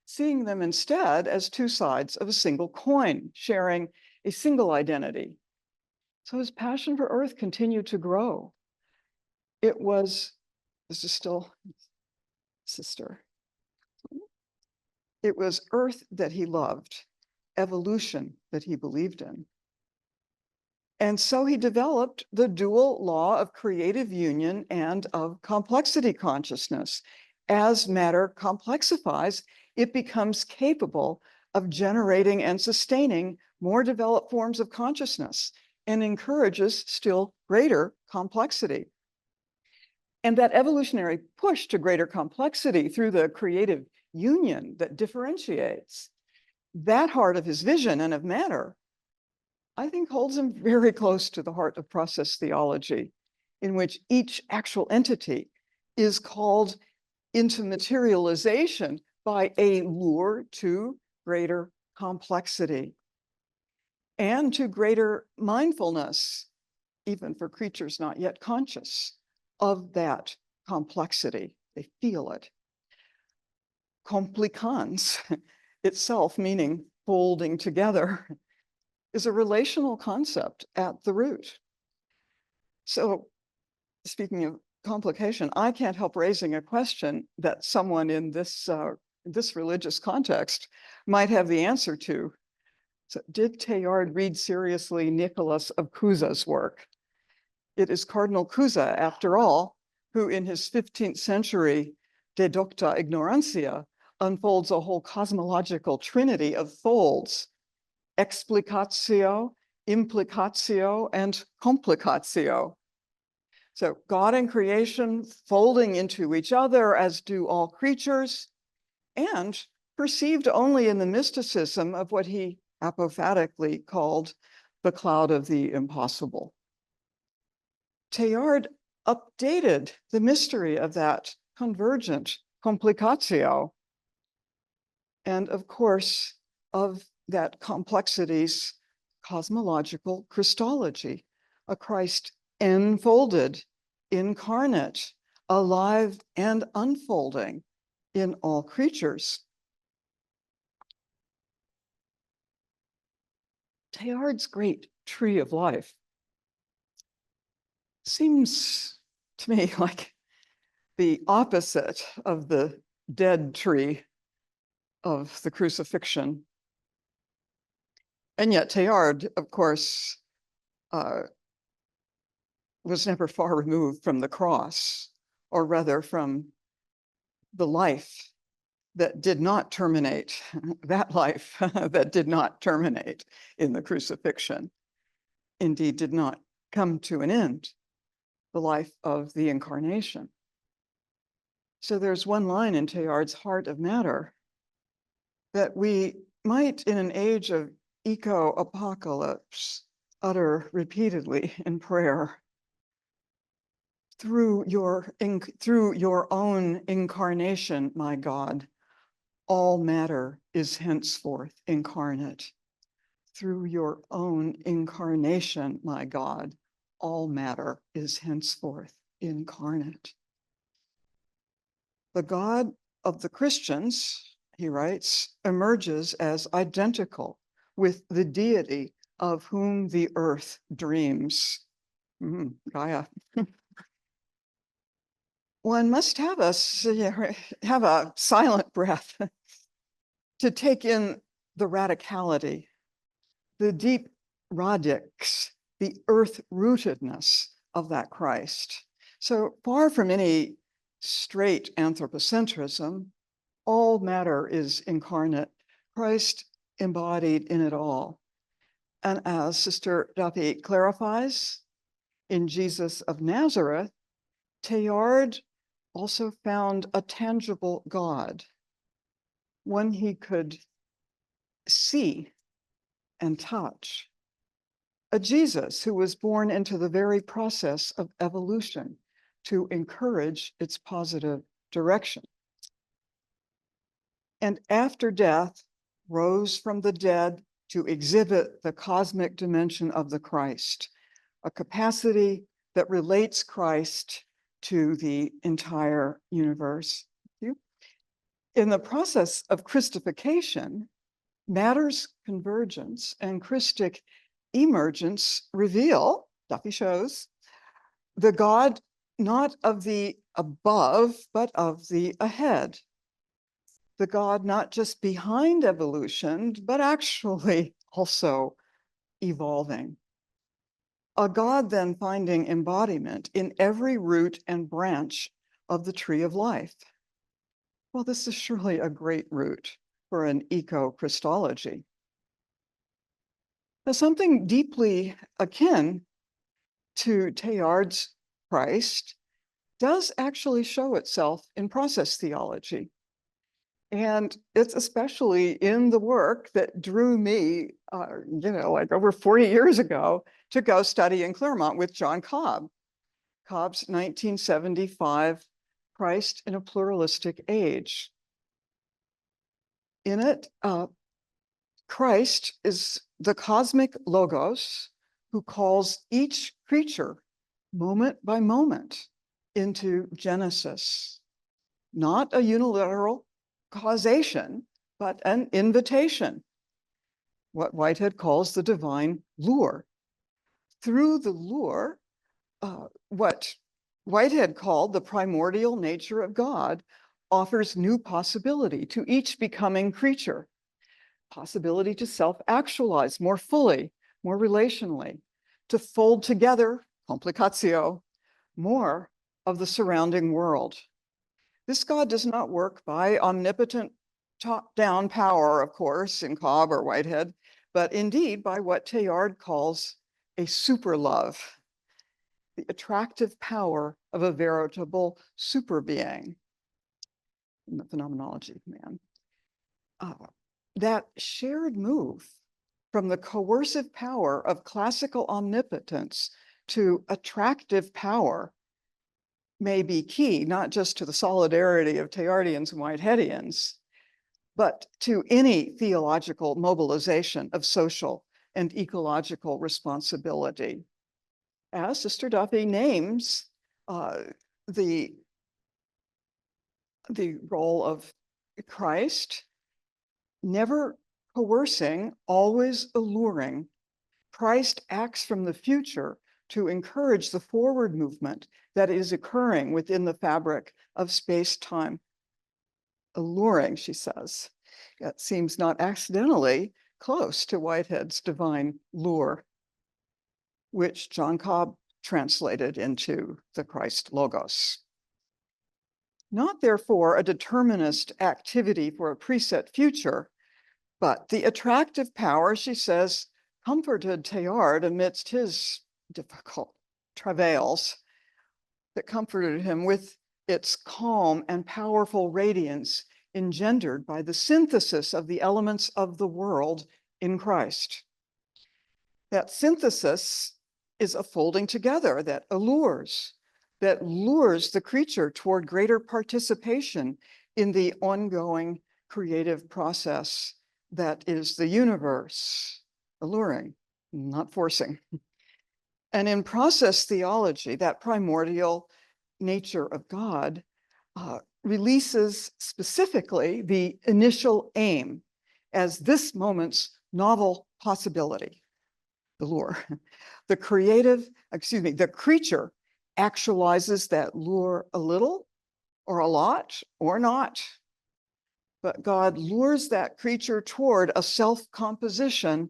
seeing them instead as two sides of a single coin, sharing a single identity. So his passion for earth continued to grow. This is still sister. It was earth that he loved, evolution that he believed in. And so he developed the dual law of creative union and of complexity consciousness. As matter complexifies, it becomes capable of generating and sustaining more developed forms of consciousness and encourages still greater complexity. And that evolutionary push to greater complexity through the creative union that differentiates, that heart of his vision and of matter, I think holds him very close to the heart of process theology, in which each actual entity is called into materialization by a lure to greater complexity and to greater mindfulness, even for creatures not yet conscious of that complexity. They feel it. Complicans itself, meaning folding together, is a relational concept at the root. So, speaking of complication, I can't help raising a question that someone in this religious context might have the answer to. So, did Teilhard read seriously Nicholas of Cusa's work? It is Cardinal Cusa, after all, who in his 15th century De Docta Ignorantia unfolds a whole cosmological trinity of folds: explicatio, implicatio, and complicatio. So God and creation folding into each other, as do all creatures, and perceived only in the mysticism of what he apophatically called the cloud of the impossible. Teilhard updated the mystery of that convergent complicatio, and of course, of that complexity's cosmological Christology, a Christ enfolded, incarnate, alive and unfolding in all creatures. Teilhard's great tree of life seems to me like the opposite of the dead tree of the crucifixion. And yet Teilhard, of course, was never far removed from the cross, or rather from the life that did not terminate, that life that did not terminate in the crucifixion, indeed did not come to an end, the life of the incarnation. So there's one line in Teilhard's Heart of Matter that we might, in an age of eco-apocalypse, utter repeatedly in prayer. Through your own incarnation, my God, all matter is henceforth incarnate. Through your own incarnation, my God, all matter is henceforth incarnate. The God of the Christians, he writes, emerges as identical with the deity of whom the earth dreams. Gaia. One must have a silent breath to take in the radicality, the deep radix, the earth-rootedness of that Christ. So far from any straight anthropocentrism, all matter is incarnate, Christ embodied in it all. And as Sister Duffy clarifies, in Jesus of Nazareth, Teilhard also found a tangible God, one he could see and touch, a Jesus who was born into the very process of evolution to encourage its positive direction. And after death, rose from the dead to exhibit the cosmic dimension of the Christ, a capacity that relates Christ to the entire universe. In the process of Christification, matter's convergence and Christic emergence reveal, Duffy shows, the God not of the above, but of the ahead. The God not just behind evolution, but actually also evolving. A God then finding embodiment in every root and branch of the tree of life. Well, this is surely a great root for an eco-Christology. Now, something deeply akin to Teilhard's Christ does actually show itself in process theology. And it's especially in the work that drew me, like over 40 years ago, to go study in Claremont with John Cobb. Cobb's 1975 Christ in a Pluralistic Age. In it, Christ is the cosmic logos who calls each creature moment by moment into Genesis, not a unilateral causation, but an invitation, what Whitehead calls the divine lure. Through the lure, what Whitehead called the primordial nature of God offers new possibility to each becoming creature, possibility to self-actualize more fully, more relationally, to fold together, complicatio, more of the surrounding world. This God does not work by omnipotent top-down power, of course, in Cobb or Whitehead, but indeed by what Teilhard calls a super love, the attractive power of a veritable super being in the phenomenology of man. That shared move from the coercive power of classical omnipotence to attractive power may be key, not just to the solidarity of Teilhardians and Whiteheadians, but to any theological mobilization of social and ecological responsibility. As Sister Duffy names the role of Christ, never coercing, always alluring, Christ acts from the future to encourage the forward movement that is occurring within the fabric of space-time. Alluring, she says. It seems not accidentally close to Whitehead's divine lure, which John Cobb translated into the Christ Logos. Not therefore a determinist activity for a preset future, but the attractive power, she says, comforted Teilhard amidst his difficult travails, that comforted him with its calm and powerful radiance engendered by the synthesis of the elements of the world in Christ. That synthesis is a folding together that lures the creature toward greater participation in the ongoing creative process that is the universe, alluring, not forcing. And in process theology, that primordial nature of God releases specifically the initial aim as this moment's novel possibility, the lure. The creature actualizes that lure a little or a lot or not. but God lures that creature toward a self-composition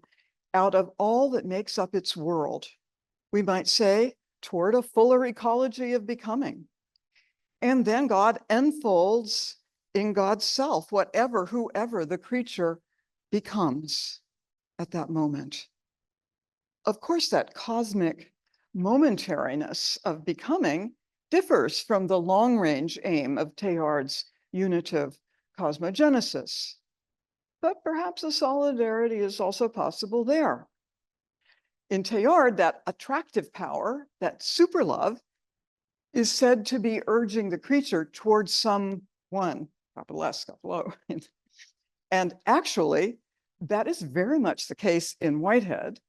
out of all that makes up its world. We might say toward a fuller ecology of becoming. And then God enfolds in God's self, whoever the creature becomes at that moment. Of course, that cosmic momentariness of becoming differs from the long-range aim of Teilhard's unitive cosmogenesis. But perhaps a solidarity is also possible there. In Teilhard, that attractive power, that super love, is said to be urging the creature towards someone, capital S, capital O. And actually, that is very much the case in Whitehead,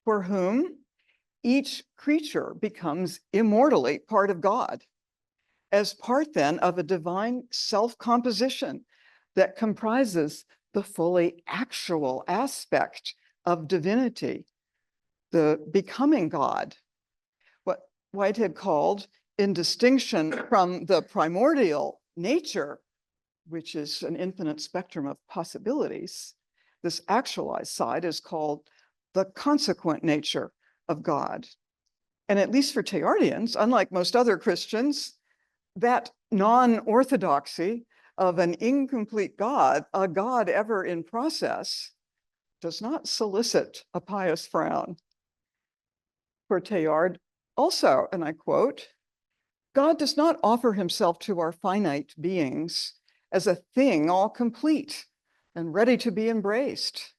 for whom each creature becomes immortally part of God, as part then of a divine self-composition that comprises the fully actual aspect of divinity, the becoming God, what Whitehead called, in distinction from the primordial nature, which is an infinite spectrum of possibilities, this actualized side is called the consequent nature of God. And at least for Teilhardians, unlike most other Christians, that non-orthodoxy of an incomplete God, a God ever in process, does not solicit a pious frown. For Teilhard, also, and I quote, God does not offer himself to our finite beings as a thing all complete and ready to be embraced.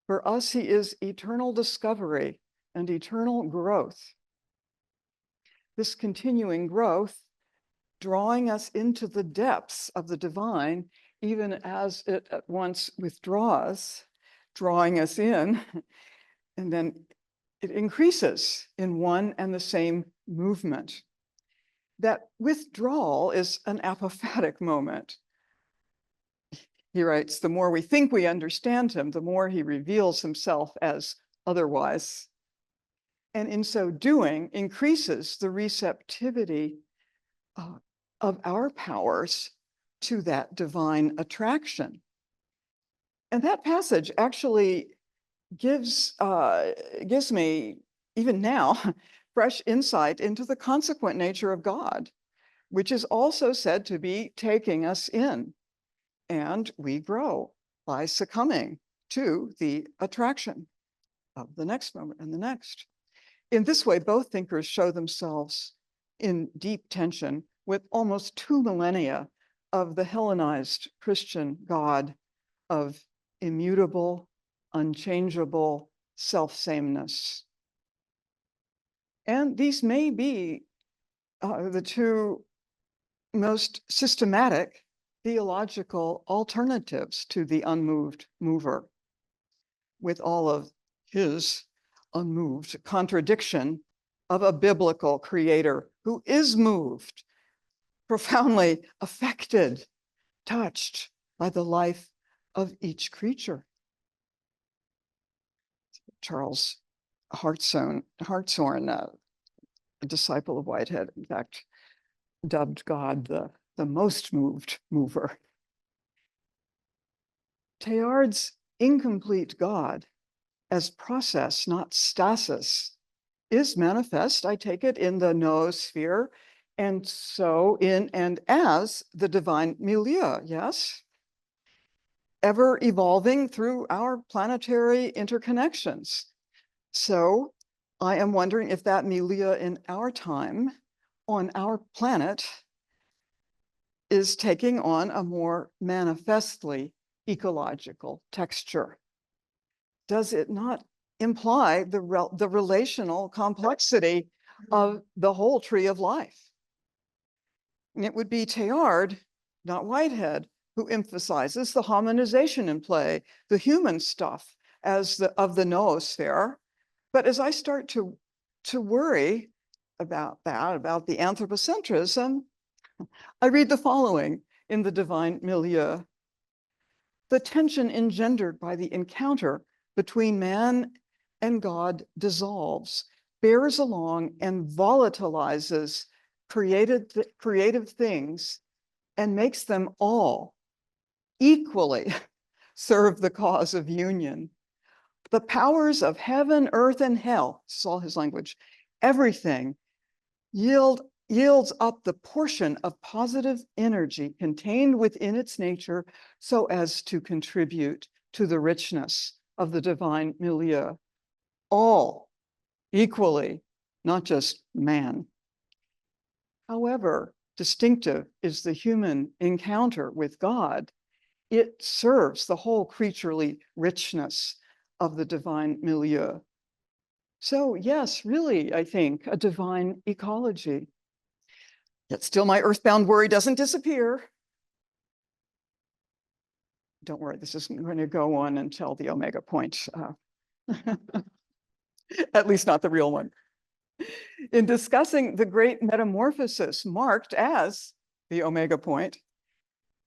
For us, he is eternal discovery and eternal growth. This continuing growth, drawing us into the depths of the divine, even as it at once withdraws, drawing us in, and then it increases in one and the same movement. That withdrawal is an apophatic moment. He writes, the more we think we understand him, the more he reveals himself as otherwise. And in so doing, increases the receptivity of our powers to that divine attraction. And that passage actually gives me, even now, fresh insight into the consequent nature of God, which is also said to be taking us in. And we grow by succumbing to the attraction of the next moment and the next. In this way, both thinkers show themselves in deep tension with almost 2 millennia of the Hellenized Christian God of immutable, unchangeable self-sameness. And these may be the 2 most systematic theological alternatives to the unmoved mover, with all of his unmoved contradiction of a biblical creator who is moved, profoundly affected, touched by the life of each creature. Charles Hartshorne, a disciple of Whitehead, in fact, dubbed God the most moved mover. Teilhard's incomplete God as process, not stasis, is manifest, I take it, in the noosphere, and so in and as the divine milieu, yes? Ever evolving through our planetary interconnections. So I am wondering if that milieu in our time, on our planet, is taking on a more manifestly ecological texture. Does it not imply the relational complexity of the whole tree of life? And it would be Teilhard, not Whitehead, who emphasizes the hominization in play, the human stuff of the noosphere. But as I start to worry about the anthropocentrism, I read the following in the divine milieu. The tension engendered by the encounter between man and God dissolves, bears along, and volatilizes creative things and makes them all equally serve the cause of union. The powers of heaven, earth, and hell, this is all his language, everything yields up the portion of positive energy contained within its nature so as to contribute to the richness of the divine milieu. All equally, not just man. However distinctive is the human encounter with God, it serves the whole creaturely richness of the divine milieu. So yes, really, I think a divine ecology. Yet still my earthbound worry doesn't disappear. Don't worry, this isn't going to go on until the omega point, at least not the real one. In discussing the great metamorphosis marked as the omega point,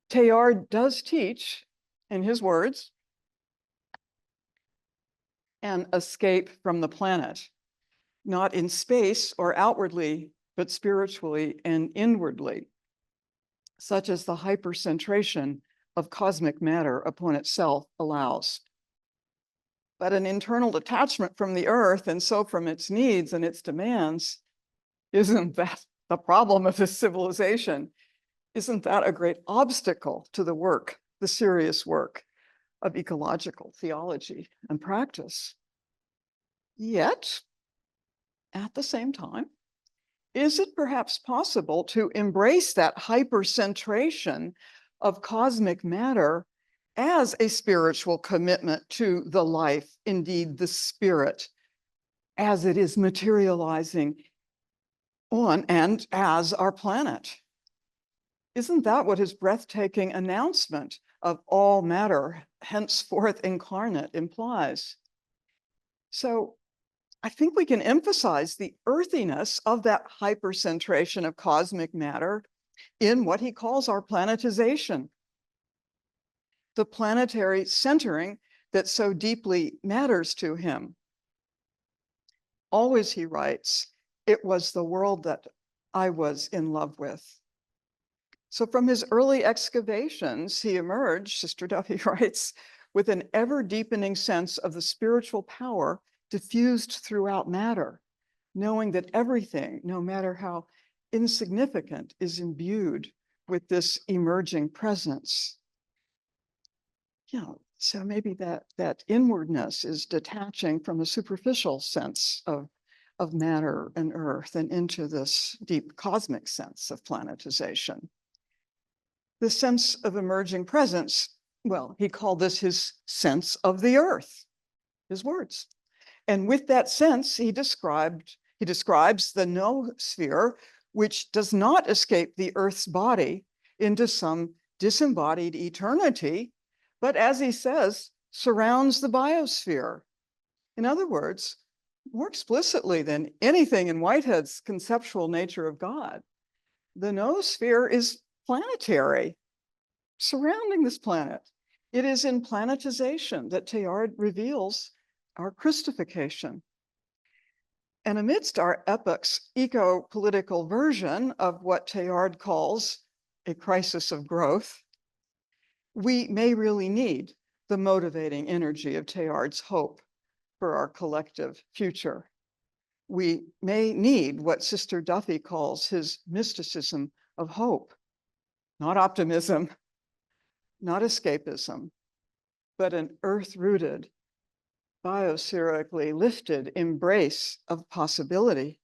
Teilhard does teach, in his words, an escape from the planet, not in space or outwardly, but spiritually and inwardly, such as the hypercentration of cosmic matter upon itself allows. But an internal detachment from the earth and so from its needs and its demands, isn't that the problem of this civilization? Isn't that a great obstacle to the work, the serious work of ecological theology and practice? Yet, at the same time, is it perhaps possible to embrace that hypercentration of cosmic matter as a spiritual commitment to the life, indeed the spirit, as it is materializing on and as our planet? Isn't that what his breathtaking announcement of all matter, henceforth incarnate, implies? So I think we can emphasize the earthiness of that hypercentration of cosmic matter in what he calls our planetization, the planetary centering that so deeply matters to him. Always, he writes, it was the world that I was in love with. So from his early excavations, he emerged, Sister Duffy writes, with an ever deepening sense of the spiritual power diffused throughout matter, knowing that everything, no matter how insignificant, is imbued with this emerging presence. Yeah, so maybe that inwardness is detaching from a superficial sense of matter and earth and into this deep cosmic sense of planetization. The sense of emerging presence, well, he called this his sense of the earth, his words. And with that sense, he describes the noosphere, which does not escape the earth's body into some disembodied eternity, but as he says, surrounds the biosphere. In other words, more explicitly than anything in Whitehead's conceptual nature of God, the noosphere is planetary, surrounding this planet. It is in planetization that Teilhard reveals our Christification. And amidst our epoch's eco-political version of what Teilhard calls a crisis of growth, we may really need the motivating energy of Teilhard's hope for our collective future. We may need what Sister Duffy calls his mysticism of hope, not optimism, not escapism, but an earth-rooted, biospherically lifted embrace of possibility,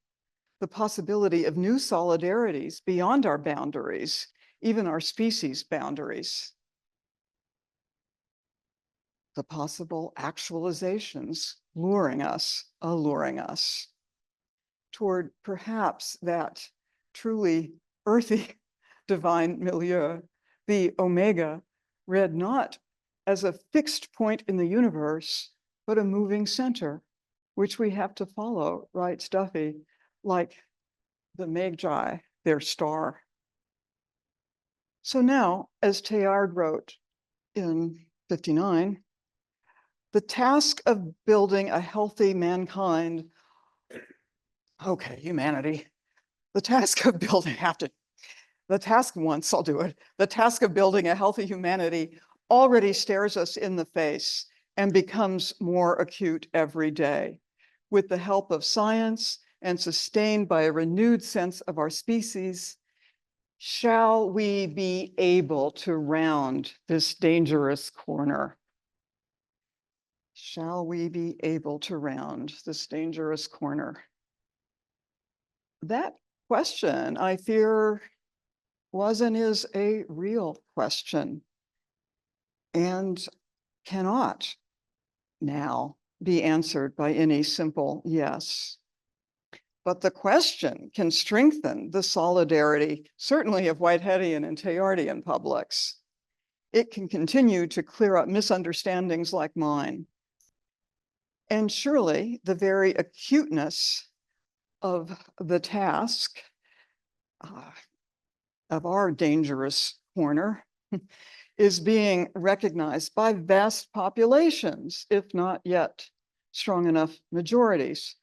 the possibility of new solidarities beyond our boundaries, even our species' boundaries. The possible actualizations alluring us toward perhaps that truly earthy divine milieu, the omega, read not as a fixed point in the universe, but a moving center, which we have to follow, writes Duffy, like the Magi, their star. So now, as Teilhard wrote in 59, the task of building a healthy mankind, okay, humanity, the task of building, the task once, I'll do it, the task of building a healthy humanity already stares us in the face and becomes more acute every day. With the help of science and sustained by a renewed sense of our species, shall we be able to round this dangerous corner? Shall we be able to round this dangerous corner? That question, I fear, was and is a real question and cannot now be answered by any simple yes. But the question can strengthen the solidarity, certainly of Whiteheadian and Teilhardian publics. It can continue to clear up misunderstandings like mine. And surely the very acuteness of the task of our dangerous corner is being recognized by vast populations, if not yet strong enough majorities,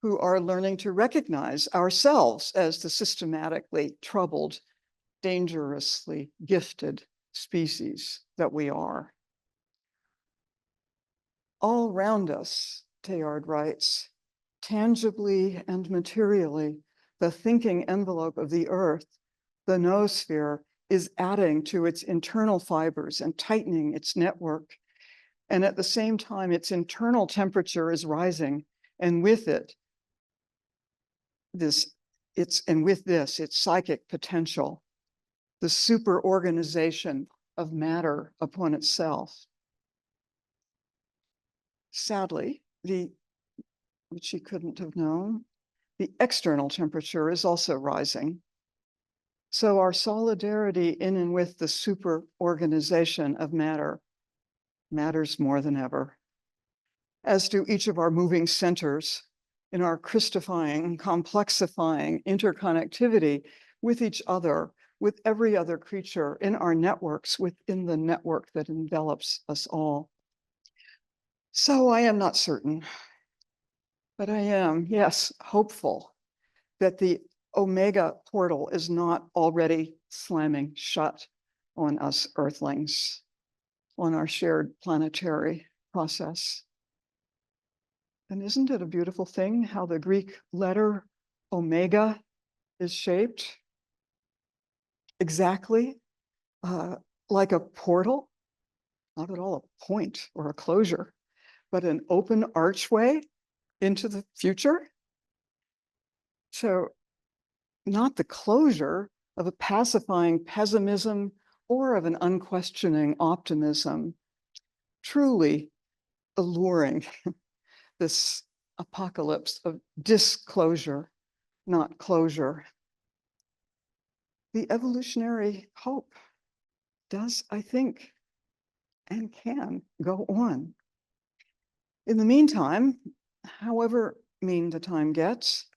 who are learning to recognize ourselves as the systematically troubled, dangerously gifted species that we are. All around us, Teilhard writes, tangibly and materially, the thinking envelope of the earth, the noosphere, is adding to its internal fibers and tightening its network. And at the same time, its internal temperature is rising, and with it, its psychic potential, the superorganization of matter upon itself. Sadly, which she couldn't have known, the external temperature is also rising. So our solidarity in and with the superorganization of matter matters more than ever, as do each of our moving centers in our crystallifying, complexifying interconnectivity with each other, with every other creature in our networks, within the network that envelops us all. So I am not certain, but I am, yes, hopeful that the Omega portal is not already slamming shut on us Earthlings, on our shared planetary process. And isn't it a beautiful thing how the Greek letter Omega is shaped? Exactly like a portal, not at all a point or a closure, but an open archway into the future. So not the closure of a pacifying pessimism or of an unquestioning optimism, truly alluring this apocalypse of disclosure, not closure. The evolutionary hope does, I think, and can go on. In the meantime, however mean the time gets,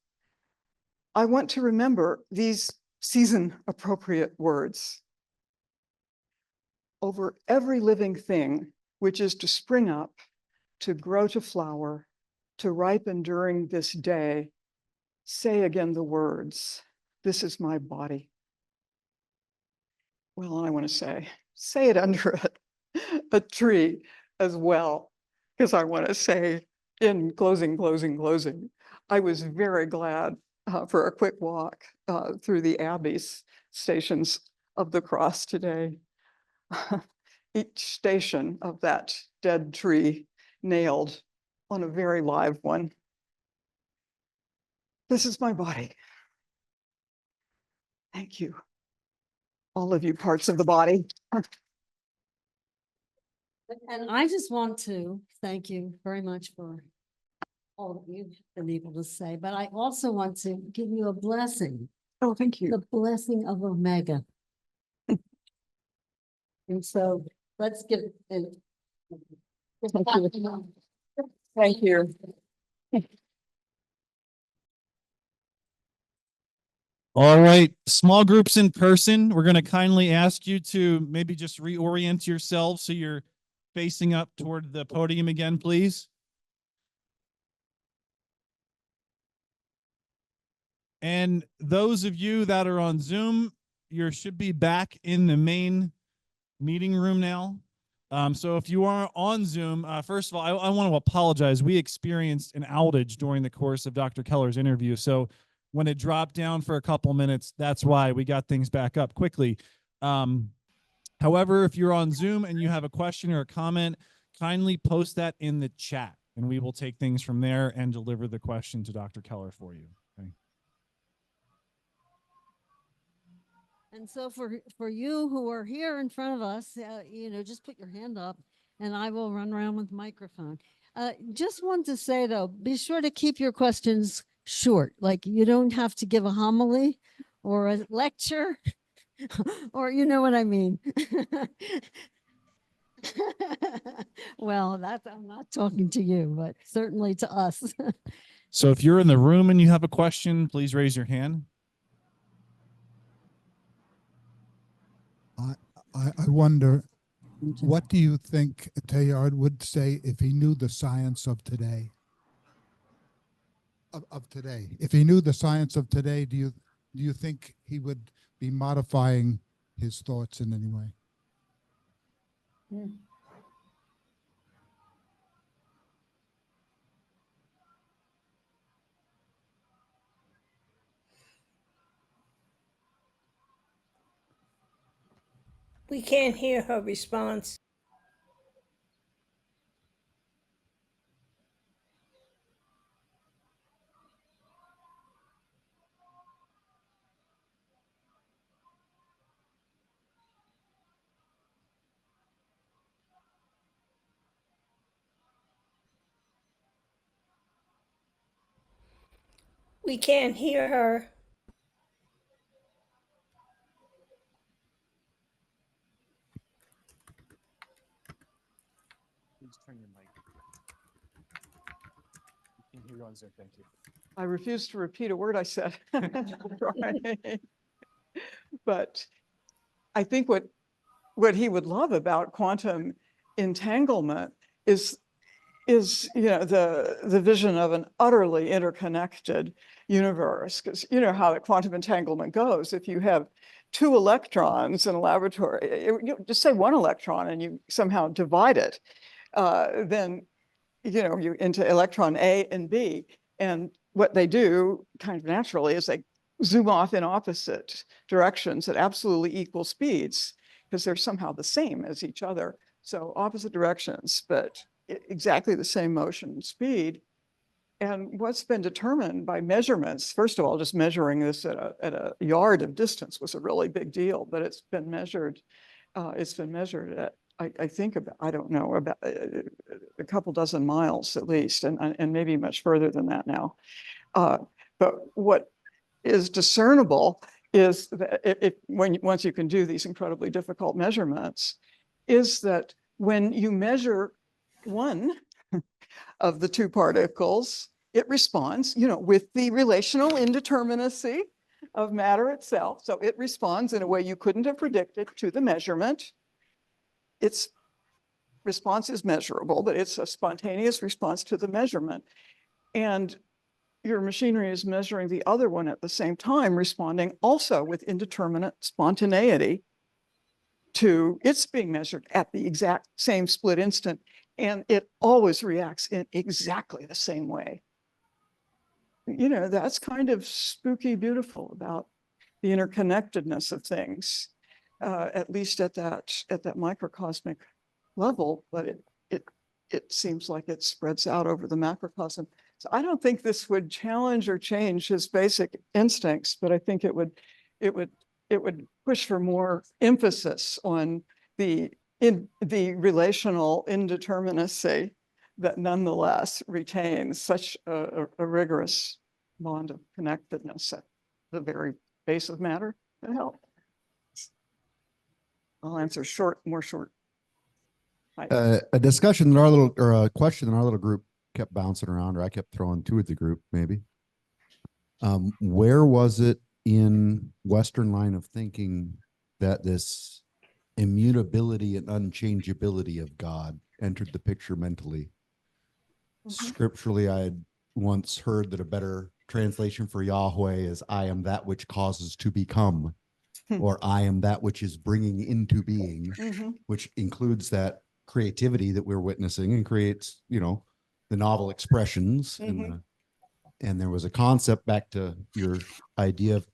I want to remember these season-appropriate words. Over every living thing which is to spring up, to grow to flower, to ripen during this day, say again the words, "This is my body." Well, I want to say it under a tree as well, because I want to say in closing, I was very glad for a quick walk through the Abbey's stations of the cross today. Each station of that dead tree nailed on a very live one. This is my body. Thank you. All of you parts of the body. And I just want to thank you very much for all that you've been able to say, but I also want to give you a blessing. Oh, thank you. The blessing of Omega. And so let's give it. Thank you. Thank you. All right, small groups in person. We're going to kindly ask you to maybe just reorient yourselves so you're facing up toward the podium again, please. And those of you that are on Zoom, you should be back in the main meeting room now. So if you are on Zoom, first of all, I want to apologize. We experienced an outage during the course of Dr. Keller's interview. So when it dropped down for a couple minutes, that's why we got things back up quickly. However, if you're on Zoom and you have a question or a comment, kindly post that in the chat and we will take things from there and deliver the question to Dr. Keller for you. Okay. And so for you who are here in front of us, just put your hand up and I will run around with the microphone. Just want to say though, be sure to keep your questions short. Like you don't have to give a homily or a lecture or you know what I mean. Well, I'm not talking to you, but certainly to us. So if you're in the room and you have a question, please raise your hand. I wonder, what do you think Teilhard would say if he knew the science of today? Of today, if he knew the science of today, do you think he would be modifying his thoughts in any way? We can't hear her response. We can't hear her. Please turn your mic. You can hear you on Zoom. Thank you. I refuse to repeat a word I said. But I think what he would love about quantum entanglement is the vision of an utterly interconnected universe. Because you know how the quantum entanglement goes. If you have two electrons in a laboratory, you just say one electron and you somehow divide it, then you into electron A and B. And what they do kind of naturally is they zoom off in opposite directions at absolutely equal speeds because they're somehow the same as each other. So opposite directions, but exactly the same motion and speed. And what's been determined by measurements, first of all, just measuring this at a yard of distance was a really big deal, but it's been measured at, I think about, I don't know, about a couple dozen miles at least, and maybe much further than that now. But what is discernible is that once you can do these incredibly difficult measurements, is that when you measure one of the two particles, it responds, with the relational indeterminacy of matter itself. So it responds in a way you couldn't have predicted to the measurement. Its response is measurable, but it's a spontaneous response to the measurement. And your machinery is measuring the other one at the same time, responding also with indeterminate spontaneity to its being measured at the exact same split instant. And it always reacts in exactly the same way. That's kind of spooky beautiful about the interconnectedness of things, at least at that microcosmic level, but it seems like it spreads out over the macrocosm. So I don't think this would challenge or change his basic instincts, but I think it would push for more emphasis on the relational indeterminacy that nonetheless retains such a rigorous bond of connectedness at the very base of matter. That help. I'll answer more short. A discussion in our little, or a question in our little group kept bouncing around, or I kept throwing to the group, maybe. Where was it in Western line of thinking that this immutability and unchangeability of God entered the picture mentally? Scripturally, I had once heard that a better translation for Yahweh is "I am that which causes to become," or "I am that which is bringing into being," which includes that creativity that we're witnessing and creates, you know, the novel expressions. And there was a concept, back to your idea of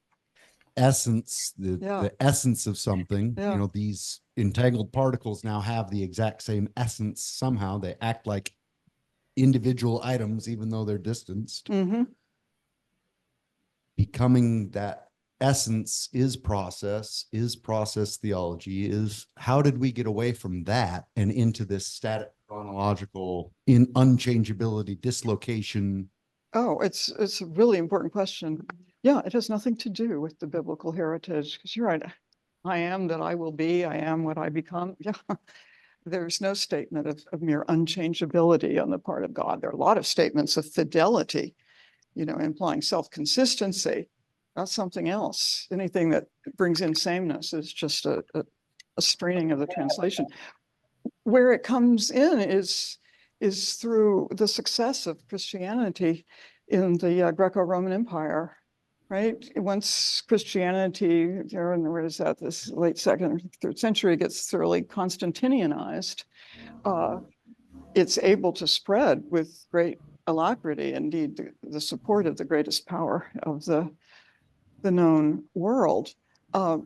essence, the essence of something. You know, these entangled particles now have the exact same essence. Somehow they act like individual items, even though they're distanced. Becoming that essence is process theology. Is how did we get away from that and into this static chronological in unchangeability, dislocation? Oh, it's a really important question. Yeah, it has nothing to do with the biblical heritage, because you're right. I am that I will be, I am what I become. Yeah, there's no statement of mere unchangeability on the part of God. There are a lot of statements of fidelity, you know, implying self-consistency. That's something else. Anything that brings in sameness is just a straining of the translation. Where it comes in is through the success of Christianity in the Greco-Roman Empire, right? Once Christianity, there, and where is that, this late second or third century, gets thoroughly Constantinianized, it's able to spread with great alacrity. Indeed, the support of the greatest power of the known world. But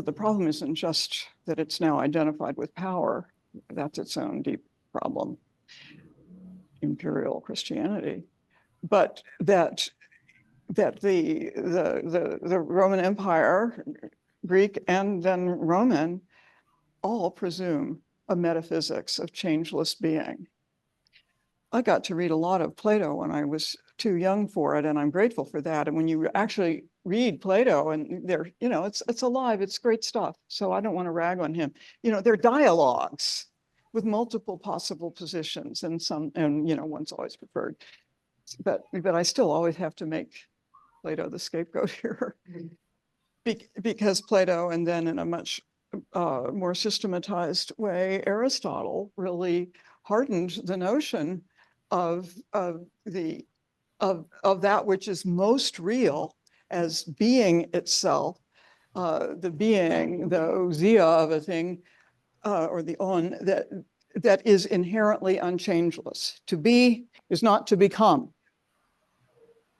the problem isn't just that it's now identified with power. That's its own deep problem, imperial Christianity. But that the Roman Empire, Greek and then Roman, all presume a metaphysics of changeless being. I got to read a lot of Plato when I was too young for it, and I'm grateful for that. And when you actually read Plato, and they're, you know, it's alive, it's great stuff. So I don't want to rag on him. You know, they're dialogues with multiple possible positions, and you know, one's always preferred. But I still always have to make Plato the scapegoat here, because Plato, and then in a much more systematized way, Aristotle really hardened the notion of that which is most real as being itself, the being, the ousia of a thing, or the on, that is inherently unchangeless. To be is not to become.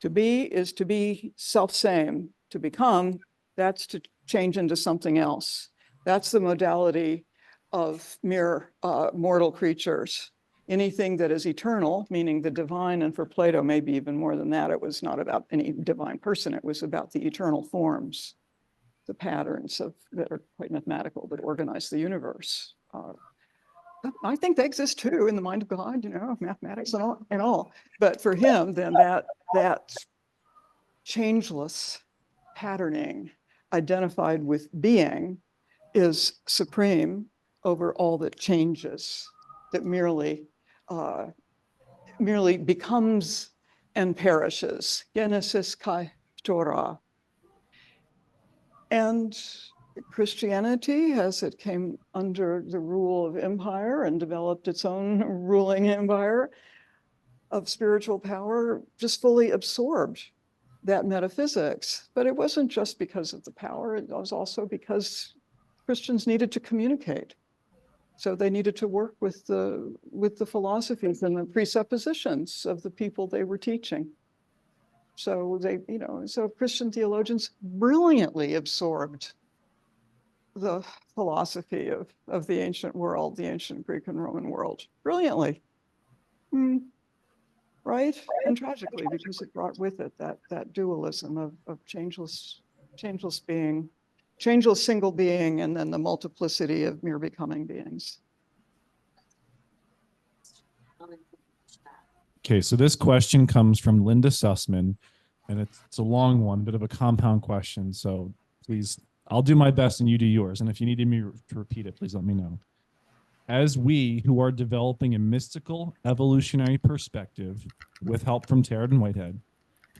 To be is to be self-same. To become, that's to change into something else. That's the modality of mere mortal creatures. Anything that is eternal, meaning the divine, and for Plato, maybe even more than that, it was not about any divine person, it was about the eternal forms, the patterns that are quite mathematical, that organize the universe. I think they exist too in the mind of God, you know, mathematics and all. But for him, then that changeless patterning identified with being is supreme over all that changes, that merely becomes and perishes. Genesis kai Torah. And Christianity, as it came under the rule of empire and developed its own ruling empire of spiritual power, just fully absorbed that metaphysics. But it wasn't just because of the power, it was also because Christians needed to communicate. So they needed to work with the philosophies and the presuppositions of the people they were teaching. So so Christian theologians brilliantly absorbed the philosophy of the ancient world, the ancient Greek and Roman world, brilliantly, right? And tragically, because it brought with it that dualism of changeless being, changeless single being, and then the multiplicity of mere becoming beings. Okay, so this question comes from Linda Sussman, and it's a long one, bit of a compound question. So please, I'll do my best and you do yours. And if you need me to repeat it, please let me know. As we who are developing a mystical evolutionary perspective with help from Teilhard and Whitehead,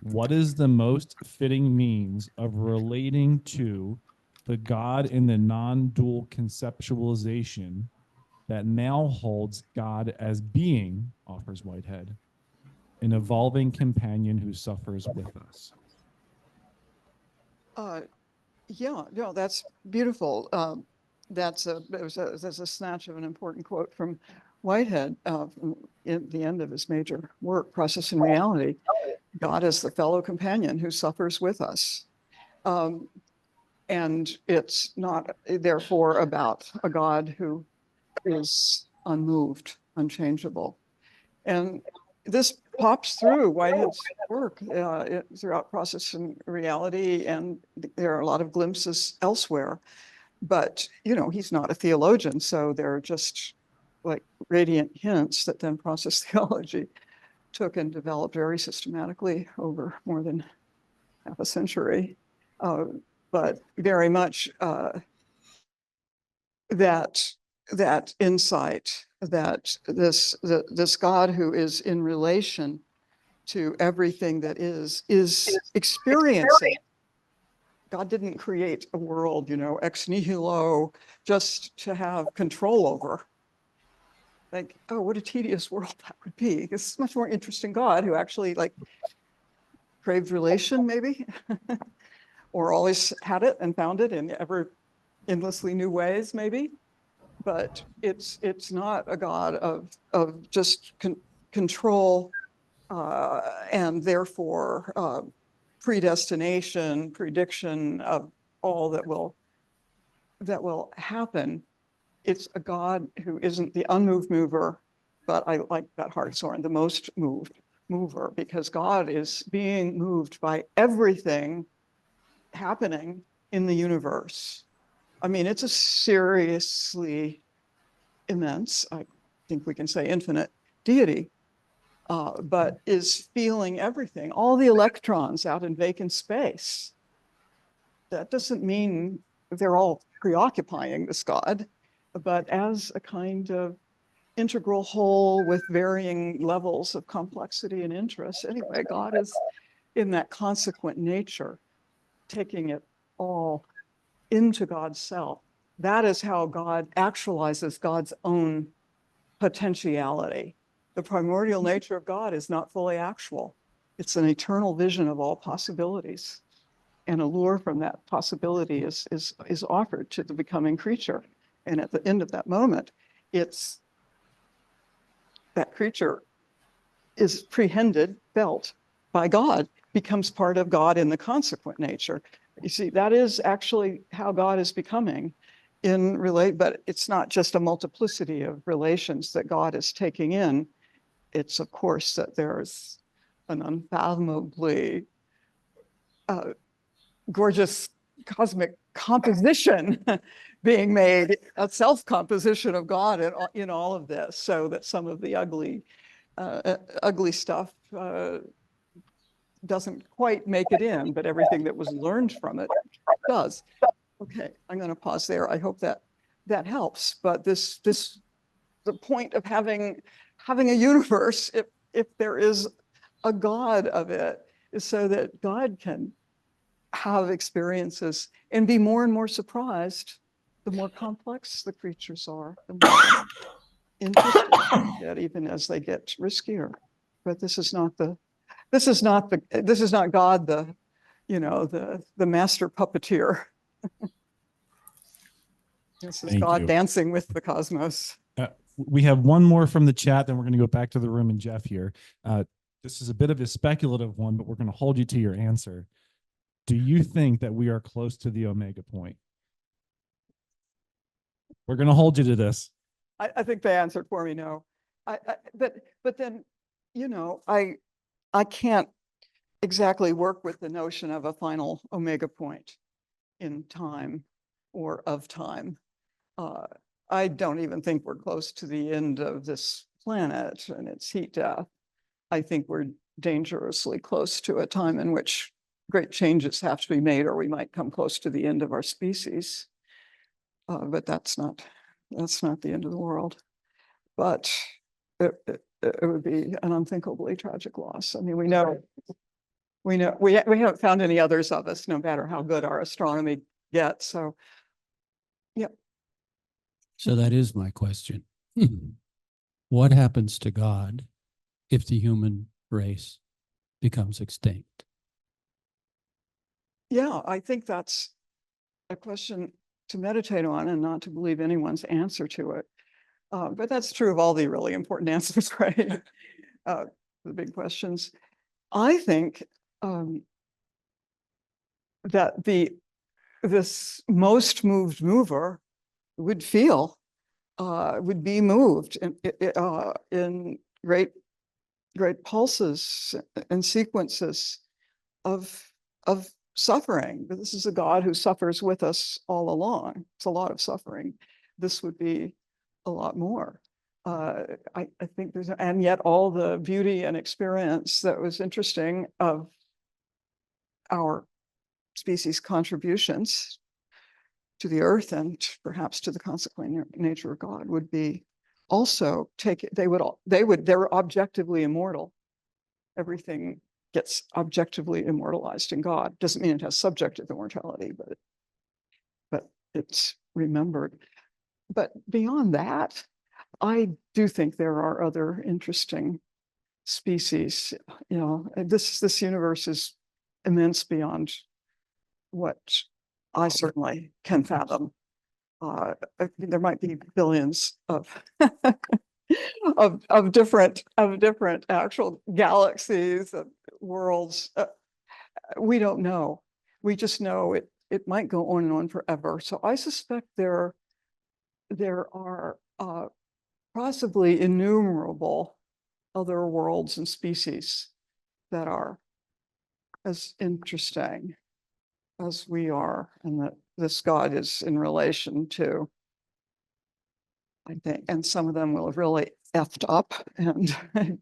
what is the most fitting means of relating to the God in the non-dual conceptualization that now holds God as being, offers Whitehead, an evolving companion who suffers with us? Yeah, no, that's beautiful. there's a snatch of an important quote from Whitehead in the end of his major work, Process and Reality. God is the fellow companion who suffers with us. And it's not therefore about a God who is unmoved, unchangeable. And this pops through Whitehead's work throughout Process and Reality, and there are a lot of glimpses elsewhere. But, you know, he's not a theologian, so they're just like radiant hints that then process theology took and developed very systematically over more than half a century. But very much that insight that this God who is in relation to everything that is experiencing. God didn't create a world, you know, ex nihilo, just to have control over. Like, oh, what a tedious world that would be. It's a much more interesting God who actually like craved relation, maybe, or always had it and found it in ever endlessly new ways, maybe. But it's not a God of just control and therefore predestination, prediction of all that will happen. It's a God who isn't the unmoved mover, but I like that hartshorn, the most moved mover, because God is being moved by everything happening in the universe. I mean, it's a seriously immense, I think we can say infinite deity, but is feeling everything, all the electrons out in vacant space. That doesn't mean they're all preoccupying this God, but as a kind of integral whole with varying levels of complexity and interest. Anyway, God is in that consequent nature, taking it all into God's self. That is how God actualizes God's own potentiality. The primordial nature of God is not fully actual. It's an eternal vision of all possibilities. And a lure from that possibility is offered to the becoming creature. And at the end of that moment, it's that creature is prehended, felt by God, becomes part of God in the consequent nature. You see, that is actually how God is becoming but it's not just a multiplicity of relations that God is taking in. It's of course that there's an unfathomably gorgeous cosmic composition being made, a self-composition of God in all of this, so that some of the ugly stuff doesn't quite make it in, but everything that was learned from it does. Okay, I'm going to pause there. I hope that helps. But the point of having a universe, if there is a God of it, is so that God can have experiences and be more and more surprised the more complex the creatures are, the more interesting they get, even as they get riskier. But this is not God, the master puppeteer. This is Thank God you. dancing with the cosmos. We have one more from the chat, then we're going to go back to the room and Jeff here. This is a bit of a speculative one, but we're going to hold you to your answer. Do you think that we are close to the omega point? We're going to hold you to this. I think they answered for me, no. But then, I can't exactly work with the notion of a final omega point in time or of time. I don't even think we're close to the end of this planet and its heat death. I think we're dangerously close to a time in which great changes have to be made, or we might come close to the end of our species. But that's not the end of the world. But it would be an unthinkably tragic loss. I mean, we haven't found any others of us, no matter how good our astronomy gets. So, yeah. So that is my question. What happens to God if the human race becomes extinct? Yeah, I think that's a question to meditate on and not to believe anyone's answer to it. But that's true of all the really important answers, right? The big questions. I think that this most moved mover would feel, would be moved in great pulses and sequences of suffering. But this is a God who suffers with us all along. It's a lot of suffering. This would be a lot more. I think there's, and yet all the beauty and experience that was interesting of our species' contributions to the earth and perhaps to the consequent nature of God would be also they're objectively immortal. Everything gets objectively immortalized in God. Doesn't mean it has subjective immortality, but it's remembered. But beyond that, I do think there are other interesting species. You know, this universe is immense beyond what I certainly can fathom. There might be billions of of different actual galaxies, worlds. We don't know. We just know it might go on and on forever. So I suspect there are possibly innumerable other worlds and species that are as interesting as we are, and that this God is in relation to, I think, and some of them will have really effed up and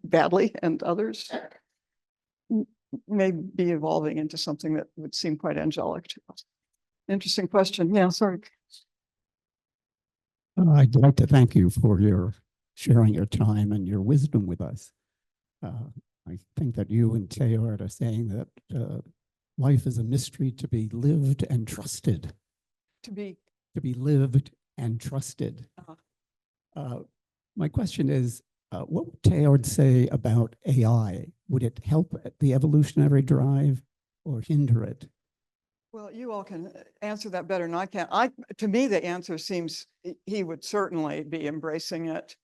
badly, and others may be evolving into something that would seem quite angelic to us. Interesting question. Yeah, sorry. I'd like to thank you for your sharing your time and your wisdom with us. I think that you and Teilhard are saying that life is a mystery to be lived and trusted. To be lived and trusted. My question is, what would Teilhard say about AI? Would it help the evolutionary drive or hinder it? Well, you all can answer that better than I can. To me, the answer seems he would certainly be embracing it,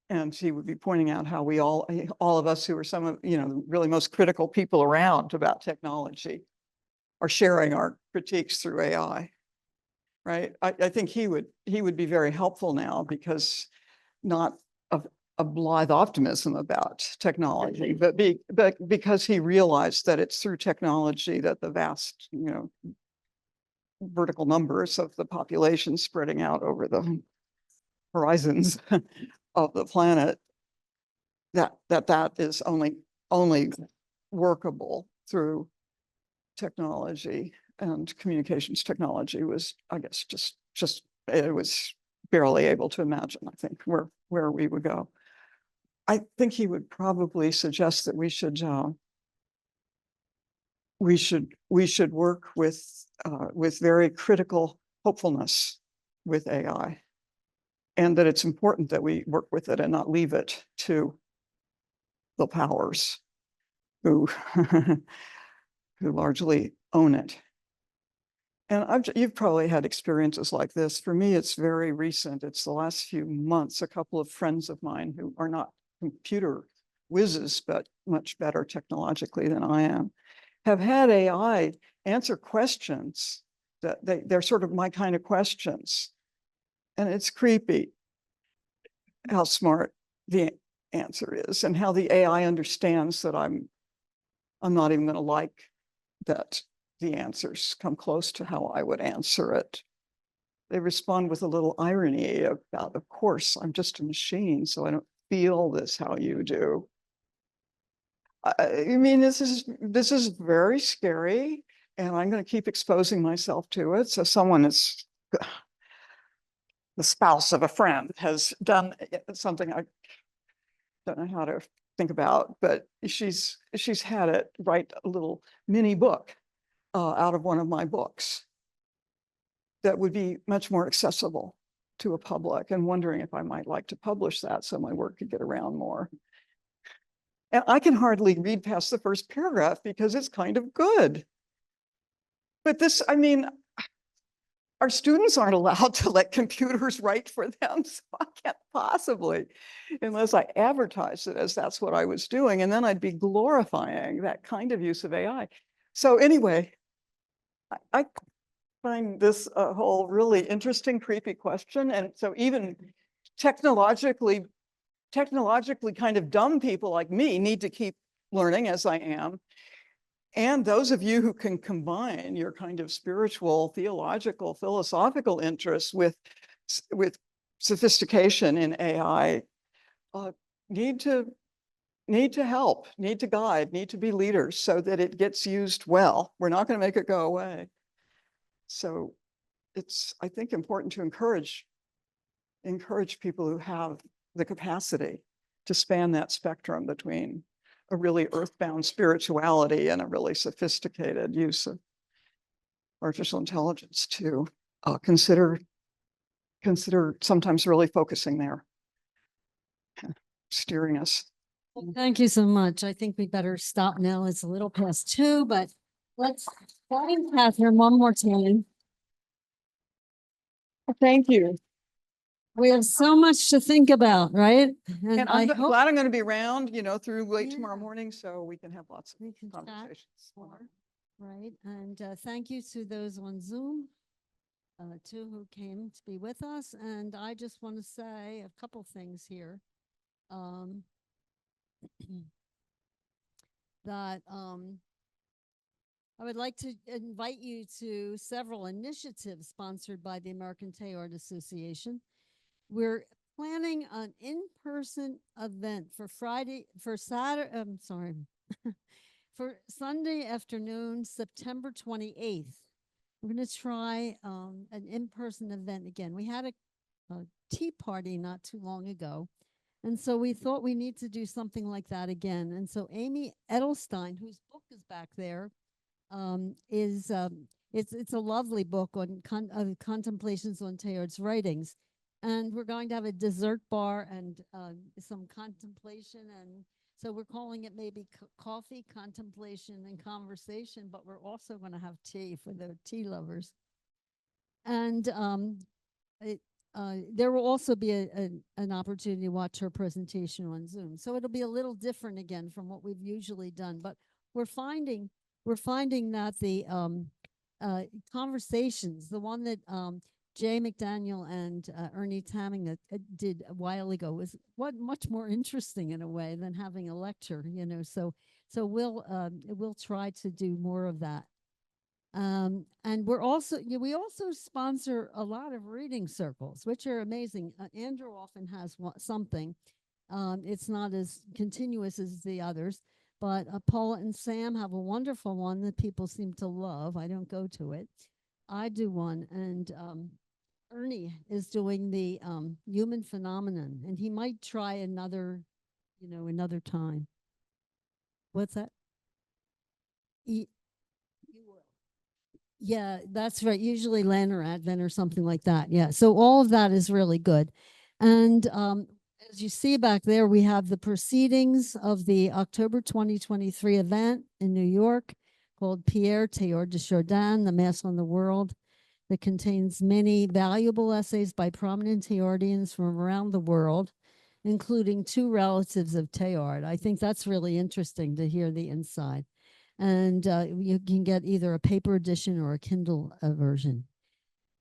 and he would be pointing out how we all of us who are some of, you know, the really most critical people around about technology are sharing our critiques through AI, right? I think he would be very helpful now, because not a blithe optimism about technology, but because he realized that it's through technology that the vast, you know, vertical numbers of the population spreading out over the horizons of the planet, that is only workable through technology. And communications technology was, I guess, just it was barely able to imagine, I think, where we would go. I think he would probably suggest that we should work with very critical hopefulness with AI, and that it's important that we work with it and not leave it to the powers who who largely own it. And you've probably had experiences like this. For me, it's very recent. It's the last few months. A couple of friends of mine who are not computer whizzes, but much better technologically than I am, have had AI answer questions that they're sort of my kind of questions. And it's creepy how smart the answer is, and how the AI understands that I'm not even going to like that the answers come close to how I would answer it. They respond with a little irony about, of course, I'm just a machine, so I don't feel this how you do. I mean, this is very scary, and I'm going to keep exposing myself to it. So someone is, the spouse of a friend has done something I don't know how to think about, but she's had it write a little mini book out of one of my books that would be much more accessible to a public, and wondering if I might like to publish that so my work could get around more. And I can hardly read past the first paragraph because it's kind of good. But this, I mean, our students aren't allowed to let computers write for them, so I can't possibly, unless I advertise it as that's what I was doing, and then I'd be glorifying that kind of use of AI. So anyway, I find this a whole really interesting, creepy question, and so even technologically kind of dumb people like me need to keep learning, as I am. And those of you who can combine your kind of spiritual, theological, philosophical interests with sophistication in AI need to help, need to guide, need to be leaders so that it gets used well. We're not going to make it go away. So it's, I think, important to encourage people who have the capacity to span that spectrum between a really earthbound spirituality and a really sophisticated use of artificial intelligence to consider sometimes really focusing there, steering us. Well, thank you so much. I think we better stop now. It's a little past 2, but let's find Catherine one more time. Thank you. We have so much to think about, right? And I I'm hope glad I'm going to be around, through late Yeah. tomorrow morning, so we can have lots we of can chat conversations. more, right? And thank you to those on Zoom, too, who came to be with us. And I just want to say a couple things here. That I would like to invite you to several initiatives sponsored by the American Teilhard Association. We're planning an in-person event for Sunday afternoon, September 28th. We're going to try an in-person event again. We had a tea party not too long ago. And so we thought we need to do something like that again. And so Amy Edelstein, whose book is back there, it's a lovely book on contemplations on Teilhard's writings. And we're going to have a dessert bar and some contemplation. And so we're calling it maybe coffee, contemplation, and conversation, but we're also going to have tea for the tea lovers. And there will also be an opportunity to watch her presentation on Zoom. So it'll be a little different again from what we've usually done. But we're finding that the conversations, the one that Jay McDaniel and Ernie Tamming that did a while ago, was much more interesting in a way than having a lecture. So we'll try to do more of that. And we also sponsor a lot of reading circles, which are amazing. Andrew often has something. It's not as continuous as the others, but Paula and Sam have a wonderful one that people seem to love. I don't go to it. I do one, and Ernie is doing the human phenomenon, and he might try another time. What's that? Yeah, that's right. Usually Lent or Advent or something like that. Yeah. So all of that is really good. And as you see back there, we have the proceedings of the October 2023 event in New York called Pierre Teilhard de Chardin, The Mass on the World, that contains many valuable essays by prominent Teilhardians from around the world, including 2 relatives of Teilhard. I think that's really interesting to hear the inside. And you can get either a paper edition or a Kindle version.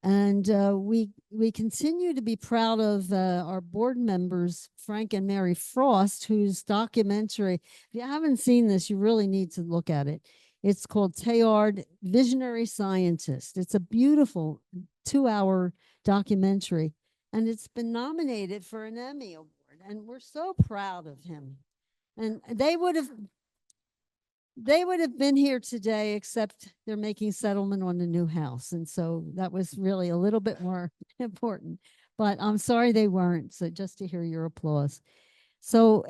And we continue to be proud of our board members, Frank and Mary Frost, whose documentary, if you haven't seen this, you really need to look at it. It's called Teilhard, Visionary Scientist. It's a beautiful 2-hour documentary, and it's been nominated for an Emmy Award, and we're so proud of him. And they would have been here today, except they're making settlement on the new house. And so that was really a little bit more important, but I'm sorry they weren't. So just to hear your applause. So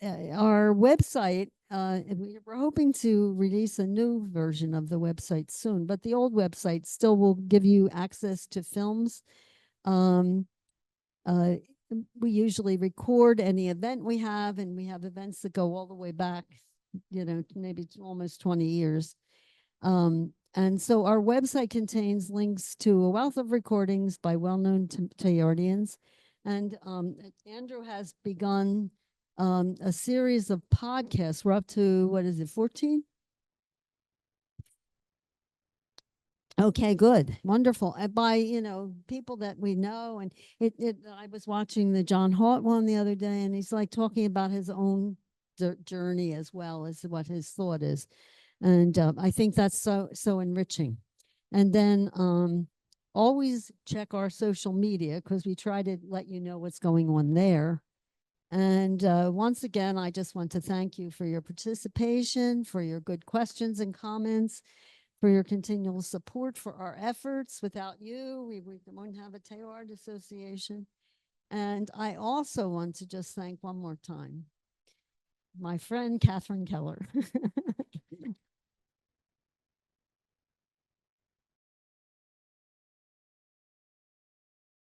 our website, we're hoping to release a new version of the website soon, but the old website still will give you access to films. We usually record any event we have, and we have events that go all the way back, maybe almost 20 years. And so our website contains links to a wealth of recordings by well-known Teilhardians. And Andrew has begun a series of podcasts. We're up to, what is it, 14? Okay, good, wonderful. And by, you know, people that we know, and I was watching the John Hart one the other day, and he's like talking about his own journey as well as what his thought is, and I think that's so enriching. And then always check our social media because we try to let you know what's going on there. And once again, I just want to thank you for your participation, for your good questions and comments, for your continual support for our efforts. Without you, we wouldn't have a Teilhard Association. And I also want to just thank one more time my friend Catherine Keller.